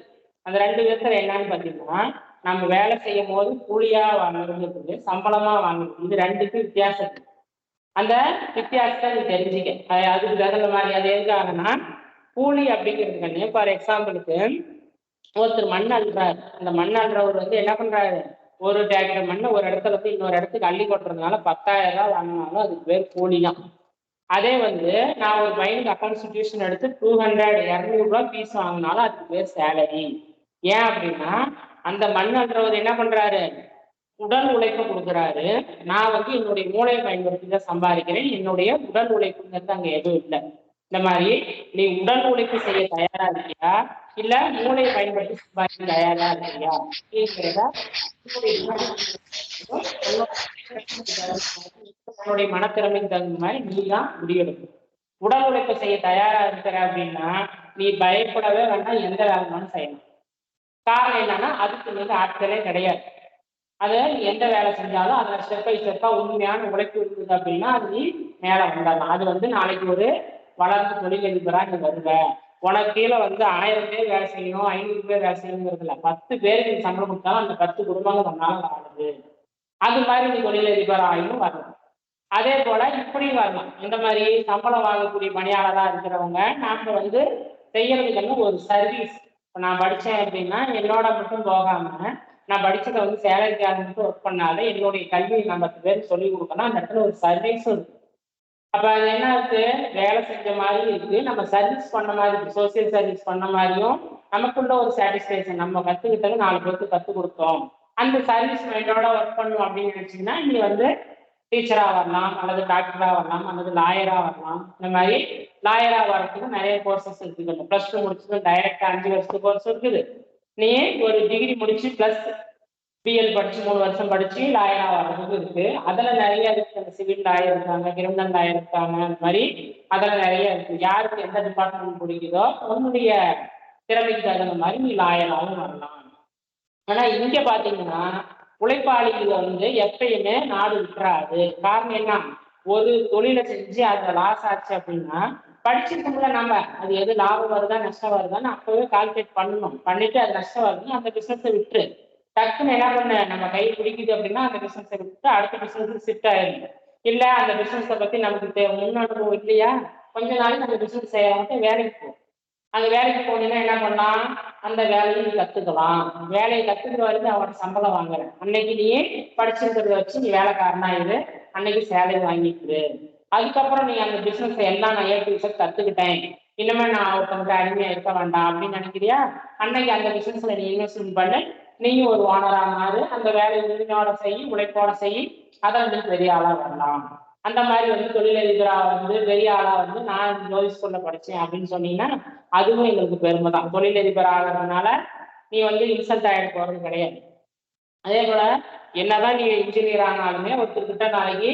அந்த 2 விதத்துல என்னன்னு பாத்தீங்கன்னா, நம்ம வேலை செய்யும் போது கூலியா வாங்குறது, சம்பளமா வாங்குறது, இது 2க்கும் வித்தியாசம் இருக்கு. அந்த வித்தியாசத்தை நீ தெரிஞ்சுக்க. அதுக்கு தகுந்த மாதிரி அது எதுக்காகனா, கூலி அப்படிங்கிறது கண்ணு ஃபார் எக்ஸாம்பிளுக்கு ஒருத்தர் மண் அள்ளுறாரு. அந்த மண் அள்ளுறவர் வந்து என்ன பண்றாரு, ஒரு டிராக்டர் மண்ணை ஒரு இடத்துல இருந்து இன்னொரு இடத்துக்கு அள்ளி கொட்டுறதுனால 10,000 ரூபாய் வாங்கினாலும் அதுக்கு பேர் கூலி தான். அதே வந்து நான் ஒரு பையனுக்கு அக்கௌண்ட்ஸ் டியூஷன் எடுத்து 200 200 ரூபாய் ஃபீஸ் வாங்கினாலும் அதுக்கு பேர் சேலரி. ஏன் அப்படின்னா அந்த மண்ணுன்றவர் என்ன பண்றாரு, உடல் உழைப்பு கொடுக்குறாரு. நான் வந்து என்னுடைய மூளையை பயன்படுத்தி தான் சம்பாதிக்கிறேன். என்னுடைய உடல் உழைப்புங்கிறது அங்க எதுவும் இல்லை. இந்த மாதிரி நீ உடல் உழைப்பு செய்ய தயாரா இருக்கியா, இல்ல மூளையை பயன்படுத்தி சம்பாதிக்க தயாரா இருக்கியா அப்படிங்கிறத உன்னுடைய மனத்திறமைக்கு தகுந்த மாதிரி நீ தான் முடிவெடுக்கணும். உடல் உழைப்பு செய்ய தயாரா இருக்கிற அப்படின்னா நீ பயப்படவே வேண்டாம், எந்த வேலைனாலும் செய்யணும். காரணம் என்னன்னா அதுக்கு வந்து ஆட்களே கிடையாது. அதை எந்த வேலை செஞ்சாலும் அதில் ஸ்டெப் பை ஸ்டெப்பா உண்மையான உழைப்பு இருக்குது அப்படின்னா அது நீ மேலே வந்துடலாம். அது வந்து நாளைக்கு ஒரு வளர்ந்து தொழிலதிபரா நீ வருவ. உனக்கு கீழே வந்து 1000 பேர் வேலை செய்யணும், 500 பேர் வேலை செய்யணுங்கிறது இல்லை. 10 பேருக்கு நீ சம்பளம் கொடுத்தாலும் அந்த 10 குடும்பங்கள் ஒன்னால வாழுது. அது மாதிரி நீ தொழிலதிபர் ஆகியும் வரலாம். அதே போல இப்படியும் வரலாம். இந்த மாதிரி சம்பளம் வாங்கக்கூடிய பணியாளரா இருக்கிறவங்க நாம வந்து செய்யறதுக்கு ஒரு சர்வீஸ். இப்போ நான் படித்தேன் அப்படின்னா என்னோட மட்டும் போகாம நான் படிச்சதை வந்து சேலரிக்காக மட்டும் ஒர்க் பண்ணாத என்னுடைய கல்வியை நான் 10 பேருக்கு சொல்லிக் கொடுக்கணும். அந்த இடத்துல ஒரு சர்வீஸும் இருக்கு. அப்ப அது என்ன இருக்கு, வேலை செஞ்ச மாதிரி இருக்கு, நம்ம சர்வீஸ் பண்ண மாதிரி இருக்கு, சோசியல் சர்வீஸ் பண்ண மாதிரியும் நமக்குள்ள ஒரு சாட்டிஸ்பேக்ஷன். நம்ம கத்துக்கிட்டது 4 பேருக்கு கற்றுக் கொடுத்தோம். அந்த சர்வீஸ் மைண்டோட ஒர்க் பண்ணும் அப்படின்னு நினைச்சீங்கன்னா நீ வந்து டீச்சரா வரலாம், அல்லது டாக்டரா வரலாம், அல்லது லாயரா வரலாம். இந்த மாதிரி லாயரா வரதுக்கு நிறைய கோர்சஸ் இருக்குது. பிளஸ் டூ முடிச்சது டைரக்டா 5 வருஷத்துக்கு கோர்ஸ் இருக்குது. நீ ஒரு டிகிரி முடிச்சு பிளஸ் பிஎல் படிச்சு 3 வருஷம் படிச்சு லாயரா வர்றதுக்கு இருக்கு. அதுல நிறைய இருக்கு. சிவில் லாயர் இருக்காங்க, கிரிமினல் லாயர் இருக்காங்க. அந்த மாதிரி அதுல நிறைய இருக்கு. யாருக்கு எந்த டிபார்ட்மெண்ட் பிடிக்குதோ உன்னுடைய திறமைக்கு தகுந்த மாதிரி நீ லாயராகவும் வரலாம். ஆனா இங்க பாத்தீங்கன்னா உழைப்பாளிகள் வந்து எப்பயுமே நாடு விட்டுறாது. காரணம் என்ன, ஒரு தொழிலை செஞ்சு அதுல லாஸ் ஆச்சு அப்படின்னா படிச்சிருக்கோம்ல நம்ம, அது எது லாபம் வருதா நஷ்டம் வருதான்னு அப்பவே கால்குலேட் பண்ணணும். பண்ணிட்டு அது நஷ்டம் வருதுன்னு அந்த பிசினஸை விட்டுரு. டக்குன்னு என்ன பண்ண, நம்ம கை பிடிக்குது அப்படின்னா அந்த பிசினஸை விட்டு அடுத்த பிசினஸ் ஷிஃப்ட் ஆயிடும். இல்ல அந்த பிசினஸை பத்தி நமக்கு முன் அனுபவம் இல்லையா, கொஞ்ச நாளைக்கு அந்த பிசினஸ் செய்யறவங்க வேலைக்கு போ. அந்த வேலைக்கு போனீங்கன்னா என்ன பண்ணலாம், அந்த வேலையை நீ கத்துக்கலாம். வேலையை கத்துக்கிற வரைக்கும் அவனோட சம்பளம் வாங்குறேன். அன்னைக்கு நீயே படிச்சிருக்கிறத வச்சு நீ வேலைக்காரனா இரு, அன்னைக்கு சேலரி வாங்கிட்டு. அதுக்கப்புறம் நீ அந்த பிசினஸ் எல்லாம் நான் ஏபிஎஸ் கத்துக்கிட்டேன், இனிமே நான் ஒருத்தவங்க அடிமையா இருக்க வேண்டாம் அப்படின்னு நினைக்கிறியா, அன்னைக்கு அந்த பிசினஸ்ல நீ இன்வெஸ்ட்மெண்ட் பண்ணு, நீயும் ஒரு ஓனரா மாறு, அந்த வேலையை உரிமையோட செய், உழைப்போட செய், அதில் நீ பெரிய ஆளா வரலாம். அந்த மாதிரி வந்து தொழிலதிபரா வந்து பெரிய ஆளா வந்து நான் ஜோதி ஸ்கூல்ல படிச்சேன் அப்படின்னு சொன்னீங்கன்னா அதுவும் எங்களுக்கு பெருமை தான். தொழிலதிபர் ஆகிறதுனால நீ வந்து இன்சல்ட் ஆகிட போறது கிடையாது. அதே போல என்னதான் நீ இன்ஜினியர் ஆனாலுமே ஒருத்தர்கிட்ட நாளைக்கு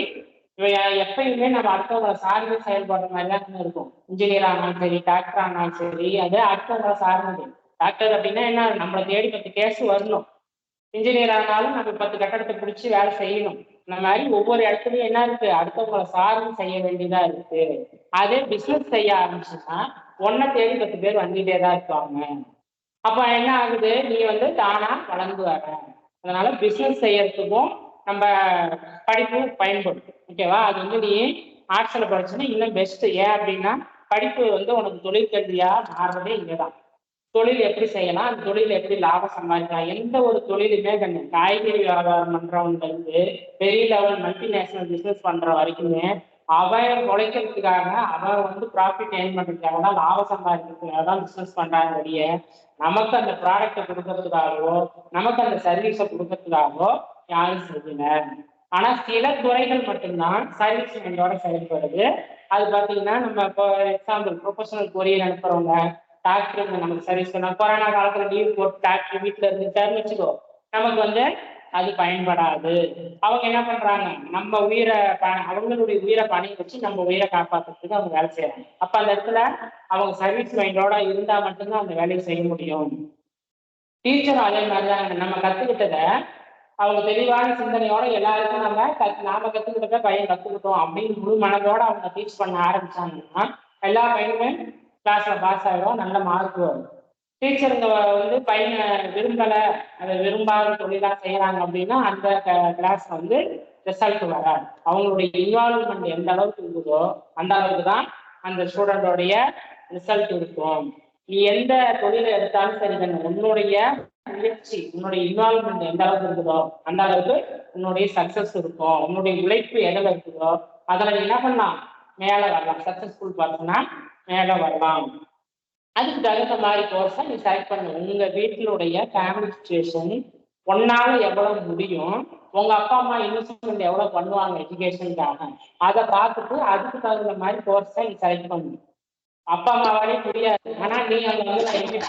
எப்பயுமே நம்ம அடுத்தவங்களை சார்ந்து செயல்படுற மாதிரி தான் இருக்கும். இன்ஜினியர் ஆனாலும் சரி, டாக்டர் ஆனாலும் சரி, அது அடுத்தவங்களை சார்ந்தது. டாக்டர் அப்படின்னா என்ன, நம்மளை தேடி 10 கேஸ் வரணும். இன்ஜினியர் ஆனாலும் நம்ம 10 கட்டடத்தை பிடிச்சி வேலை செய்யணும். இந்த மாதிரி ஒவ்வொரு இடத்துலயும் என்ன இருக்கு, அடுத்தவங்களை சார்ந்து செய்ய வேண்டியதா இருக்கு. அதே பிசினஸ் செய்ய ஆரம்பிச்சுன்னா ஒன்ன தேடி 10 பேர் வந்துட்டே தான் இருப்பாங்க. அப்ப என்ன ஆகுது, நீ வந்து தானா வளர்ந்து வர. அதனால பிசினஸ் செய்யறதுக்கும் நம்ம படிப்பு பயன்படும். ஓகேவா, அது வந்து நீ ஆர்ட்ஸ்ல படிச்சுன்னா இன்னும் பெஸ்ட். ஏன் அப்படின்னா படிப்பு வந்து உனக்கு தொழிற்கல்வியா மாறுறதே இங்கதான். தொழில் எப்படி செய்யலாம், அந்த தொழில் எப்படி லாபம் சம்பாதிக்கலாம். எந்த ஒரு தொழிலுமே கண்ணு, காய்கறி வியாபாரம் பண்றவங்க வந்து பெரிய லெவல் மல்டிநேஷனல் பிசினஸ் பண்ற வரைக்குமே அவன் உழைக்கிறதுக்காக, அவன் வந்து ப்ராஃபிட் ஏர்ன் பண்றதுக்காக தான், லாபம் சம்பாதிக்கிறதுக்காக தான் பிசினஸ் பண்றாங்க ஒழிய நமக்கு அந்த ப்ராடக்டை கொடுக்கறதுக்காகவோ நமக்கு அந்த சர்வீஸை கொடுக்கறதுக்காகவோ யாரும் செய்யல. ஆனா சில துறைகள் மட்டும்தான் சர்வீஸ் மைண்டோட செயல்படுது. அது பாத்தீங்கன்னா நம்ம இப்போ எக்ஸாம்பிள் ப்ரொஃபஷனல் கொரியர் அனுப்புறவங்க, டாக்டர் நமக்கு சர்வீஸ் பண்ண, கொரோனா காலத்துல லீவ் போட்டு டாக்டர் வீட்டுல இருந்துட்டாருன்னு வச்சுக்கோ, நமக்கு வந்து அது பயன்படாது. அவங்க என்ன பண்றாங்க, நம்ம உயிரை அவங்களுடைய உயிரை பணியை வச்சு நம்ம உயிரை காப்பாற்றுறதுக்கு அவங்க வேலை செய்யறாங்க. அப்ப அந்த இடத்துல அவங்க சர்வீஸ் மைண்டோட இருந்தா மட்டும்தான் அந்த வேலையை செய்ய முடியும். டீச்சரும் அதே மாதிரிதான், நம்ம கத்துக்கிட்டத அவங்க தெளிவான சிந்தனையோட எல்லாருக்கும் நாம கத்துக்கிட்டத பையன் கத்துக்கிட்டோம் அப்படின்னு முழு மனதோட அவங்க டீச் பண்ண ஆரம்பிச்சாங்கன்னா எல்லா பையனுமே கிளாஸ்ல பாஸ் ஆகிடும், நல்ல மார்க் வரும். டீச்சருங்க வந்து பையனை விரும்பலை, அதை விரும்பாத தொழிலா செய்யறாங்க அப்படின்னா அந்த கிளாஸ் வந்து ரிசல்ட் வராது. அவங்களுடைய இன்வால்வ்மெண்ட் எந்த அளவுக்கு இருக்குதோ அந்த அளவுக்கு தான் அந்த ஸ்டூடெண்டோடைய ரிசல்ட் இருக்கும். நீ எந்த தொழிலை எடுத்தாலும் சரி, உன்னுடைய முயற்சி, உன்னுடைய இன்வால்வ்மெண்ட் எந்த அளவுக்கு இருக்குதோ அந்த அளவுக்கு உன்னுடைய சக்சஸ் இருக்கும். உன்னுடைய உழைப்பு எதில் இருக்குதோ அதில் நீ என்ன பண்ணலாம், மேலே வரலாம். சக்சஸ்ஃபுல் பர்சனா மேலே வரலாம். அதுக்கு தகுந்த மாதிரி கோர்ஸை நீ செலக்ட் பண்ணு. உங்க வீட்டினுடைய ஃபேமிலி சுச்சுவேஷன், உன்னால எவ்வளவு முடியும், உங்க அப்பா அம்மா இன்வெஸ்ட்மெண்ட் எவ்வளவு பண்ணுவாங்க எஜுகேஷனுக்காக, அதை பார்த்துட்டு அதுக்கு தகுந்த மாதிரி கோர்ஸை நீ செலக்ட் பண்ணு. அப்பா அம்மாவாலே முடியாது, ஆனா நீ அங்க வந்து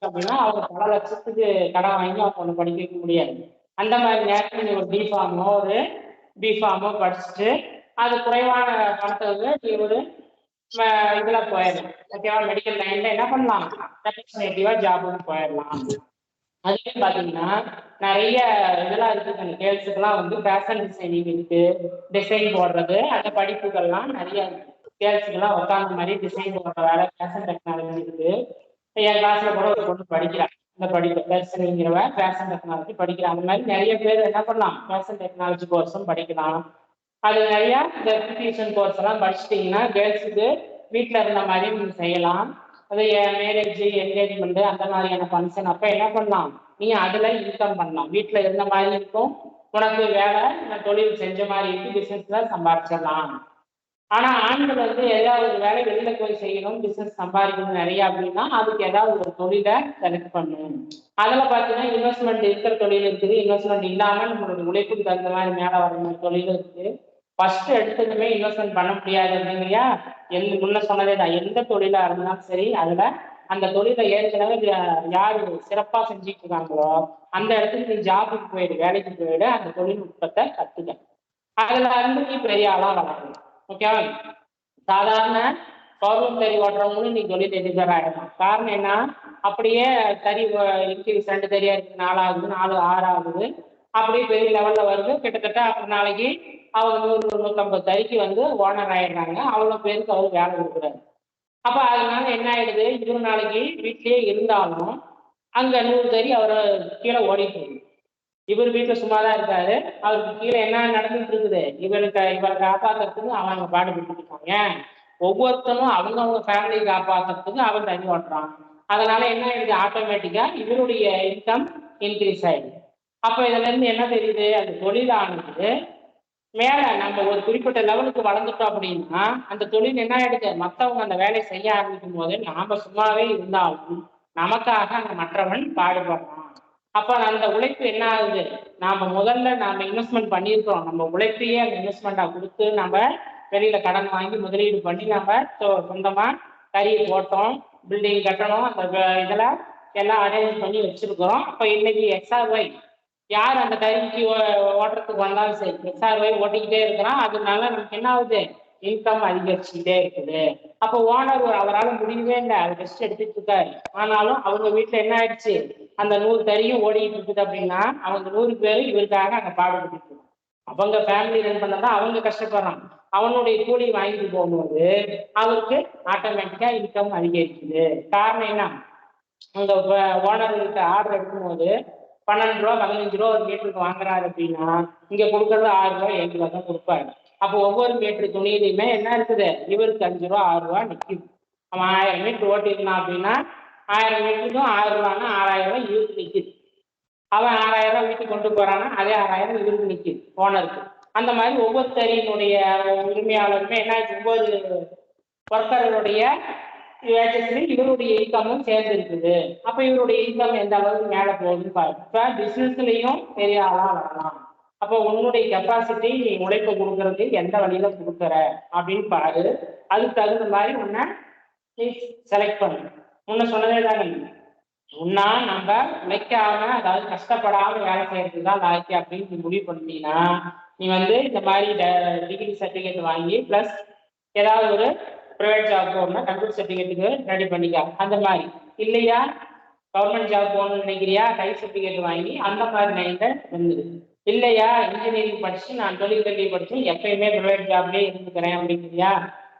அப்படின்னா அவங்க பல லட்சத்துக்கு கடன் வாங்கி அவங்க ஒண்ணு படிக்க வைக்க முடியாது. அந்த மாதிரி நேரத்தில் நீ ஒரு பிஃபார்மோ படிச்சுட்டு அது குறைவான பணத்தை வந்து நீ ஒரு இதுல போயிடலாம். ஓகேவா? மெடிக்கல் லைன்ல என்ன பண்ணலாம், ரெப்ரஸன்டேட்டிவா ஜாபுக்கு போயிடலாம். அதுவே பாத்தீங்கன்னா நிறைய இதெல்லாம் இருக்கு. கேர்ள்ஸுக்கெல்லாம் வந்து ஃபேஷன் டிசைனிங் இருக்கு, டிசைன் போடுறது, அந்த படிப்புகள்லாம் நிறைய இருக்கு. கேர்ள்ஸுக்கெல்லாம் உட்காந்த மாதிரி டிசைன் போடுற வேலை, ஃபேஷன் டெக்னாலஜி இருக்கு. என் கிளாஸ்ல கூட ஒரு பொண்ணு படிக்கிறான் இந்த படிப்பு, பெர்சனிங்கிறவ ஃபேஷன் டெக்னாலஜி படிக்கிறான். அந்த மாதிரி நிறைய பேர் என்ன பண்ணலாம், ஃபேஷன் டெக்னாலஜி கோர்ஸும் படிக்கலாம். அது நிறைய இந்த பியூட்டிஷியன் கோர்ஸ் எல்லாம் படிச்சிட்டிங்கன்னா கேர்ள்ஸுக்கு வீட்டில் இருந்த மாதிரி நீங்க செய்யலாம். அது மேரேஜ், என்கேஜ்மெண்ட், அந்த மாதிரியான ஃபங்க்ஷன் அப்போ என்ன பண்ணலாம், நீ அதுல இன்கம் பண்ணலாம். வீட்டில் இருந்த மாதிரி இருக்கும், உனக்கு வேலை தொழில் செஞ்ச மாதிரி இருக்கு, பிசினஸ்ல சம்பாதிச்சிடலாம். ஆனா ஆண்கள் வந்து ஏதாவது ஒரு வேலை வெளியில போய் செய்யணும், பிசினஸ் சம்பாதிக்கணும் நிறைய அப்படின்னா அதுக்கு ஏதாவது ஒரு தொழிலை செலக்ட் பண்ணணும். அதுல பாத்தீங்கன்னா இன்வெஸ்ட்மெண்ட் இருக்கிற தொழில் இருக்குது, இன்வெஸ்ட்மெண்ட் இல்லாம நம்மளுடைய உழைப்புக்கு தகுந்த மாதிரி மேல வர தொழில் இருக்குது. ஃபர்ஸ்ட் எடுத்ததுமே இன்வெஸ்ட்மெண்ட் பண்ண முடியாது இல்லையா? முன்ன சொன்னதே தான், எந்த தொழிலா இருந்தாலும் சரி அதுல அந்த தொழிலை ஏற்கனவே யாரு சிறப்பா செஞ்சுட்டு இருக்காங்களோ அந்த இடத்துக்கு நீ ஜாபுக்கு போயிடு, வேலைக்கு போயிடு, அந்த தொழில்நுட்பத்தை கத்துக்க. அதுல இருந்து நீ பெரிய ஆளா வளரணும். ஓகேவா? சாதாரண கவர்மெண்ட் தறி ஓட்டுறவங்களும் நீ தொழில் எதிர்பார ஆயிடலாம். காரணம் என்ன, அப்படியே தறி இன்க்ரீஸ் 2 தறியா இருக்கு, 4 ஆகுது, 4 6 ஆகுது, அப்படியே பெரிய லெவல்ல வருது. கிட்டத்தட்ட அப்புறம் நாளைக்கு அவங்க 100-150 தறிக்கு வந்து ஓனர் ஆயிடுறாங்க. அவ்வளவு பேருக்கு அவரு வேலை கொடுக்குறாரு. அப்ப அதனால என்ன ஆயிடுது, 20 நாளைக்கு வீட்லயே இருந்தாலும் அங்க 100 தறி அவரை கீழே ஓடிட்டு இருக்கு. இவர் வீட்டுல சும்மாதான் இருக்காரு, அவருக்கு கீழே என்ன நடந்துட்டு இருக்குது, இவரை காப்பாத்துறதுக்கு அவங்க பாடுபட்டு இருக்காங்க. ஒவ்வொருத்தரும் அவங்க ஃபேமிலியை காப்பாத்துறதுக்கு அவன் தண்ணி ஓட்டுறான். அதனால என்ன ஆயிடுது, ஆட்டோமேட்டிக்கா இவருடைய இன்கம் இன்க்ரீஸ் ஆயிடுது. அப்ப இதுல இருந்து என்ன தெரியுது, அந்த தொழிலானது மேல நம்ம ஒரு குறிப்பிட்ட லெவலுக்கு வளர்ந்துட்டோம் அப்படின்னா அந்த தொழில் என்ன ஆயிடுது, மற்றவங்க அந்த வேலையை செய்ய ஆரம்பிக்கும் போது நாம சும்மாவே இருந்தாலும் நமக்காக அந்த மற்றவன் பாடுபடுறான். அப்ப அந்த உழைப்பு என்ன ஆகுது, முதல்ல நாம இன்வெஸ்ட்மெண்ட் பண்ணியிருக்கிறோம், நம்ம உழைப்பையே அந்த இன்வெஸ்ட்மெண்டா கொடுத்து நம்ம வெளியில கடன் வாங்கி முதலீடு பண்ணி நம்ம சொந்தமா கறியை போட்டோம், பில்டிங் கட்டணும், அந்த இதுல எல்லாம் அரேஞ்ச் பண்ணி வச்சிருக்கிறோம். அப்ப இன்னைக்கு XRY யார் அந்த கறிக்கு ஓட்டுறதுக்கு வந்தாலும் சரி, XRY ஓட்டிக்கிட்டே இருக்கிறான். அதனால நமக்கு என்ன ஆகுது, இன்கம் அதிகரிச்சுக்கிட்டே இருக்குது. அப்ப ஓனர் அவரால் முடியவே இல்லை, அது ரெஸ்ட் எடுத்துட்டு இருக்காரு. ஆனாலும் அவங்க வீட்டுல என்ன ஆயிடுச்சு, அந்த 100 தறியும் ஓடிட்டு இருக்குது அப்படின்னா அவங்க 100 பேரும் இவருக்காக அங்க பாடுபட்டு அவங்க ஃபேமிலி ரன் பண்ணதான் அவங்க கஷ்டப்படுறான். அவனுடைய கூலி வாங்கிட்டு போகும்போது அவருக்கு ஆட்டோமேட்டிக்கா இன்கம் அதிகரிக்குது. காரணம் என்ன, அந்த ஓனர்கிட்ட ஆர்டர் எடுக்கும்போது 12 ரூபா 15 ரூபா ஒரு மீட்டருக்கு வாங்குறாரு அப்படின்னா இங்க கொடுக்கறது 6 ரூபா 7 ரூபா தான் கொடுப்பாரு. அப்போ ஒவ்வொரு மீட்டர் துணியிலுமே என்ன இருக்குது, இவருக்கு 5 ரூபா 6 ரூபா நிற்குது. அவன் 1000 மீட்டர் ஓட்டிருந்தான் அப்படின்னா 1000 மீட்டருக்கும் 1000 ரூபான்னா 6000 ரூபாய் இவருக்கு நிற்குது. அவன் 6000 ரூபாய் வீட்டுக்கு கொண்டு போறான்னா அதே 6000 இவருக்கு நிற்குது ஓனருக்கு. அந்த மாதிரி ஒவ்வொருத்தரினுடைய உரிமையாளருமே என்ன, ஒவ்வொரு ஒர்க்கருடைய இவருடைய இன்கமும் சேர்ந்து இருக்குது. அப்ப இவருடைய இன்கம் எந்த அளவுக்கு மேல போகுதுன்னு பாருங்க. இப்ப பிசினஸ்லயும் பெரிய ஆளா வரலாம். அப்போ உன்னுடைய கெப்பாசிட்டி, நீ உழைப்பு கொடுக்கறது எந்த வழியில கொடுக்குற அப்படின்னு பாரு. அதுக்கு தகுந்த மாதிரி உன்னை நீ செலக்ட் பண்ணு. முன்ன சொன்னதே தானே, உன்னா நம்ம உழைக்காம, அதாவது கஷ்டப்படாம வேலை செய்யறதுக்கு தான் லாய்க்கு அப்படின்னு நீ முடிவு பண்ணிட்டீங்கன்னா நீ வந்து இந்த மாதிரி டிகிரி சர்டிஃபிகேட் வாங்கி பிளஸ் ஏதாவது ஒரு ப்ரைவேட் ஜாப் போகணும்னா கம்ப்யூட்டர் சர்டிஃபிகேட்டுக்கு ரெடி பண்ணிக்க. அந்த மாதிரி இல்லையா, கவர்மெண்ட் ஜாப் போகணும்னு நினைக்கிறியா, டை சர்டிஃபிகேட் வாங்கி அந்த மாதிரி லைன்ல இருந்தது. இல்லையா, இன்ஜினியரிங் படிச்சு நான் தொழிற்கல்வி படிச்சு எப்பயுமே ப்ரைவேட் ஜாப்லேயே இருந்துக்கிறேன் அப்படிங்கிறியா,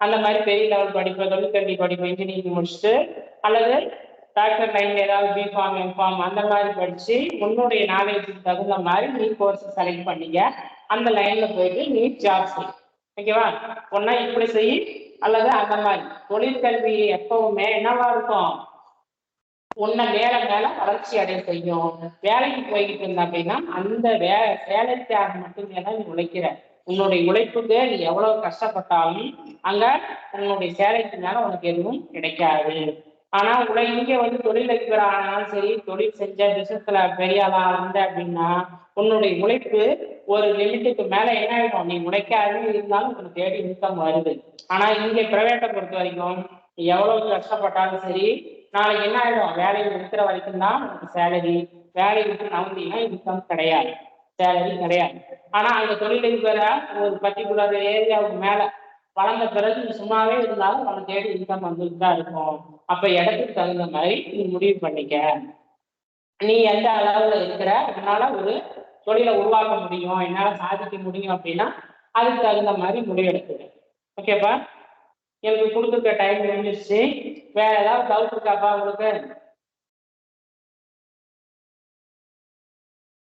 அந்த மாதிரி பெரிய லெவல் படிப்பு, தொழிற்கல்வி படிப்பு, இன்ஜினியரிங் முடிச்சுட்டு அல்லது டாக்டர் லைன்ல ஏதாவது பிஃபார்ம் எம்ஃபார்ம் அந்த மாதிரி படிச்சு உன்னுடைய நாலேஜுக்கு தகுந்த மாதிரி நீ கோர்ஸ் செலக்ட் பண்ணிக்க. அந்த லைன்ல போயிட்டு நீ ஜாப் செய். ஓகேவா? ஒன்னா இப்படி செய் அல்லது அந்த மாதிரி. தொழிற்கல்வி எப்பவுமே என்னவா இருக்கும், உன்னை மேல மேல வளர்ச்சி அடைய செய்யும். வேலைக்கு போய்கிட்டு இருந்த அப்படின்னா அந்த வேலைக்காக மட்டுமே தான் நீ உழைக்கிற. உன்னுடைய உழைப்புக்கு நீ எவ்வளவு கஷ்டப்பட்டாலும் அங்க உன்னுடைய சேலைக்கு மேல உனக்கு எதுவும் கிடைக்காது. ஆனா இங்க வந்து தொழிலதிபர் ஆனாலும் சரி, தொழில் செஞ்ச பிசினஸ்ல பெரிய ஆளா இருந்த அப்படின்னா உன்னுடைய உழைப்பு ஒரு லிமிட்டுக்கு மேல என்ன ஆயிடும், நீ உழைக்காது இருந்தாலும் உனக்கு தேடி இன்கம் வருது. ஆனா இங்க பிரைவேட்டை பொறுத்த வரைக்கும் எவ்வளவு கஷ்டப்பட்டாலும் சரி, நாளைக்கு என்ன ஆயிடும், வேலையை இருக்கிற வரைக்கும் தான் உனக்கு சேலரி, வேலையை விட்டு நம்பினா இன்கம் கிடையாது, சேலரி கிடையாது. ஆனா அந்த தொழிலதிபர ஒரு பர்டிகுலர் ஏரியாவுக்கு மேல வளர்ந்த பிறகு நீ சும்மாவே இருந்தாலும் உனக்கு தேடி இன்கம் வந்துட்டு தான் இருக்கும். அப்ப இடத்துக்கு தகுந்த மாதிரி நீ முடிவு பண்ணிக்க, நீ எந்த அளவுல இருக்கிற, உன்னால ஒரு தொழிலை உருவாக்க முடியும், என்னால சாதிக்க முடியும் அப்படின்னா அதுக்கு தகுந்த மாதிரி முடிவெடுக்குது. ஓகேப்பா, எனக்கு கொடுத்துருக்க டைம் முடிஞ்சிருச்சு. வேற ஏதாவது டவுட் இருக்காப்பா உங்களுக்கு?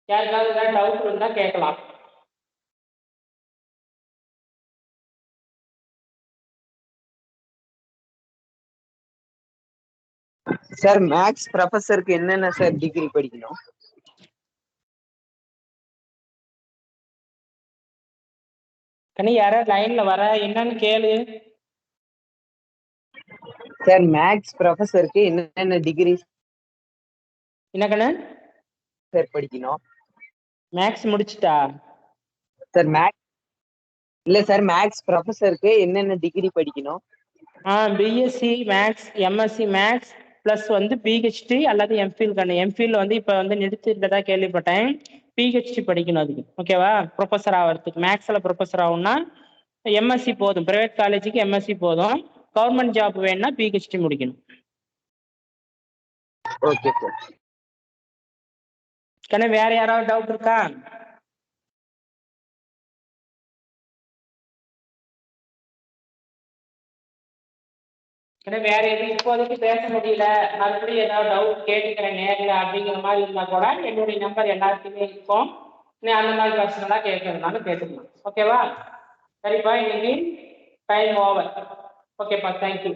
யாருக்காவது ஏதாவது டவுட் இருந்தா கேட்கலாம். சார் மேக்ஸ் ப்ரொஃபஸருக்கு என்னென்ன சார் டிகிரி படிக்கணும்? கண்ணி யாராவது லைன்ல வர, என்னன்னு கேளு. சார் மேக்ஸ் ப்ரொஃபஸருக்கு என்னென்ன டிகிரி என்ன கண்ணு சார் படிக்கணும்? மேக்ஸ் முடிச்சுட்டா சார் மேக்ஸ் இல்ல சார், மேக்ஸ் ப்ரொஃபஸருக்கு என்னென்ன டிகிரி படிக்கணும்? BSc maths, MSc maths plus வந்து பிஹெச்டி அல்லது எம்ஃபில். கண்ணு எம்ஃபில் வந்து இப்போ வந்து நிறுத்திட்டதா கேள்விப்பட்டேன். பிஹெச்டி படிக்கணும் அதுக்கு. ஓகேவா, ப்ரொஃபஸர் ஆகிறதுக்கு மேக்ஸில் ப்ரொஃபஸர் ஆகும்னா எம்எஸ்சி போதும், ப்ரைவேட் காலேஜுக்கு எம்எஸ்சி போதும். கவர்மெண்ட் ஜாப் வேணும்னா பிஹெச்டி முடிக்கணும். Okay sir. கண்ணு வேற யாராவது டவுட் இருக்கா? வேற எதுவும் இப்போதைக்கு பேச முடியல, மறுபடியும் ஏதாவது டவுட் கேட்டுக்கிறேன் நேரில் அப்படிங்கிற மாதிரி இருந்தா கூட என்னுடைய நம்பர் எல்லாத்துக்குமே இருக்கும். நீ அந்த மாதிரி பர்சனலா கேட்கறதுனாலும் கேட்டுக்கலாம். ஓகேவா, சரிப்பா, இன்னைக்கு டைம் ஓவர். ஓகேப்பா, thank you.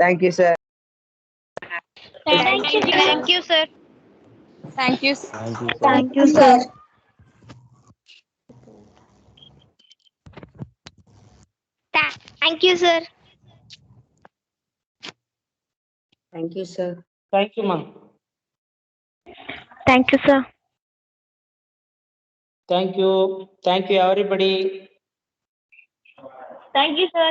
Thank you sir. Thank you, sir. Thank you. Thank you, sir. Thank you, sir. Thank you sir. Thank you மா. Thank you, sir. Thank you. Thank you everybody. Thank you, sir.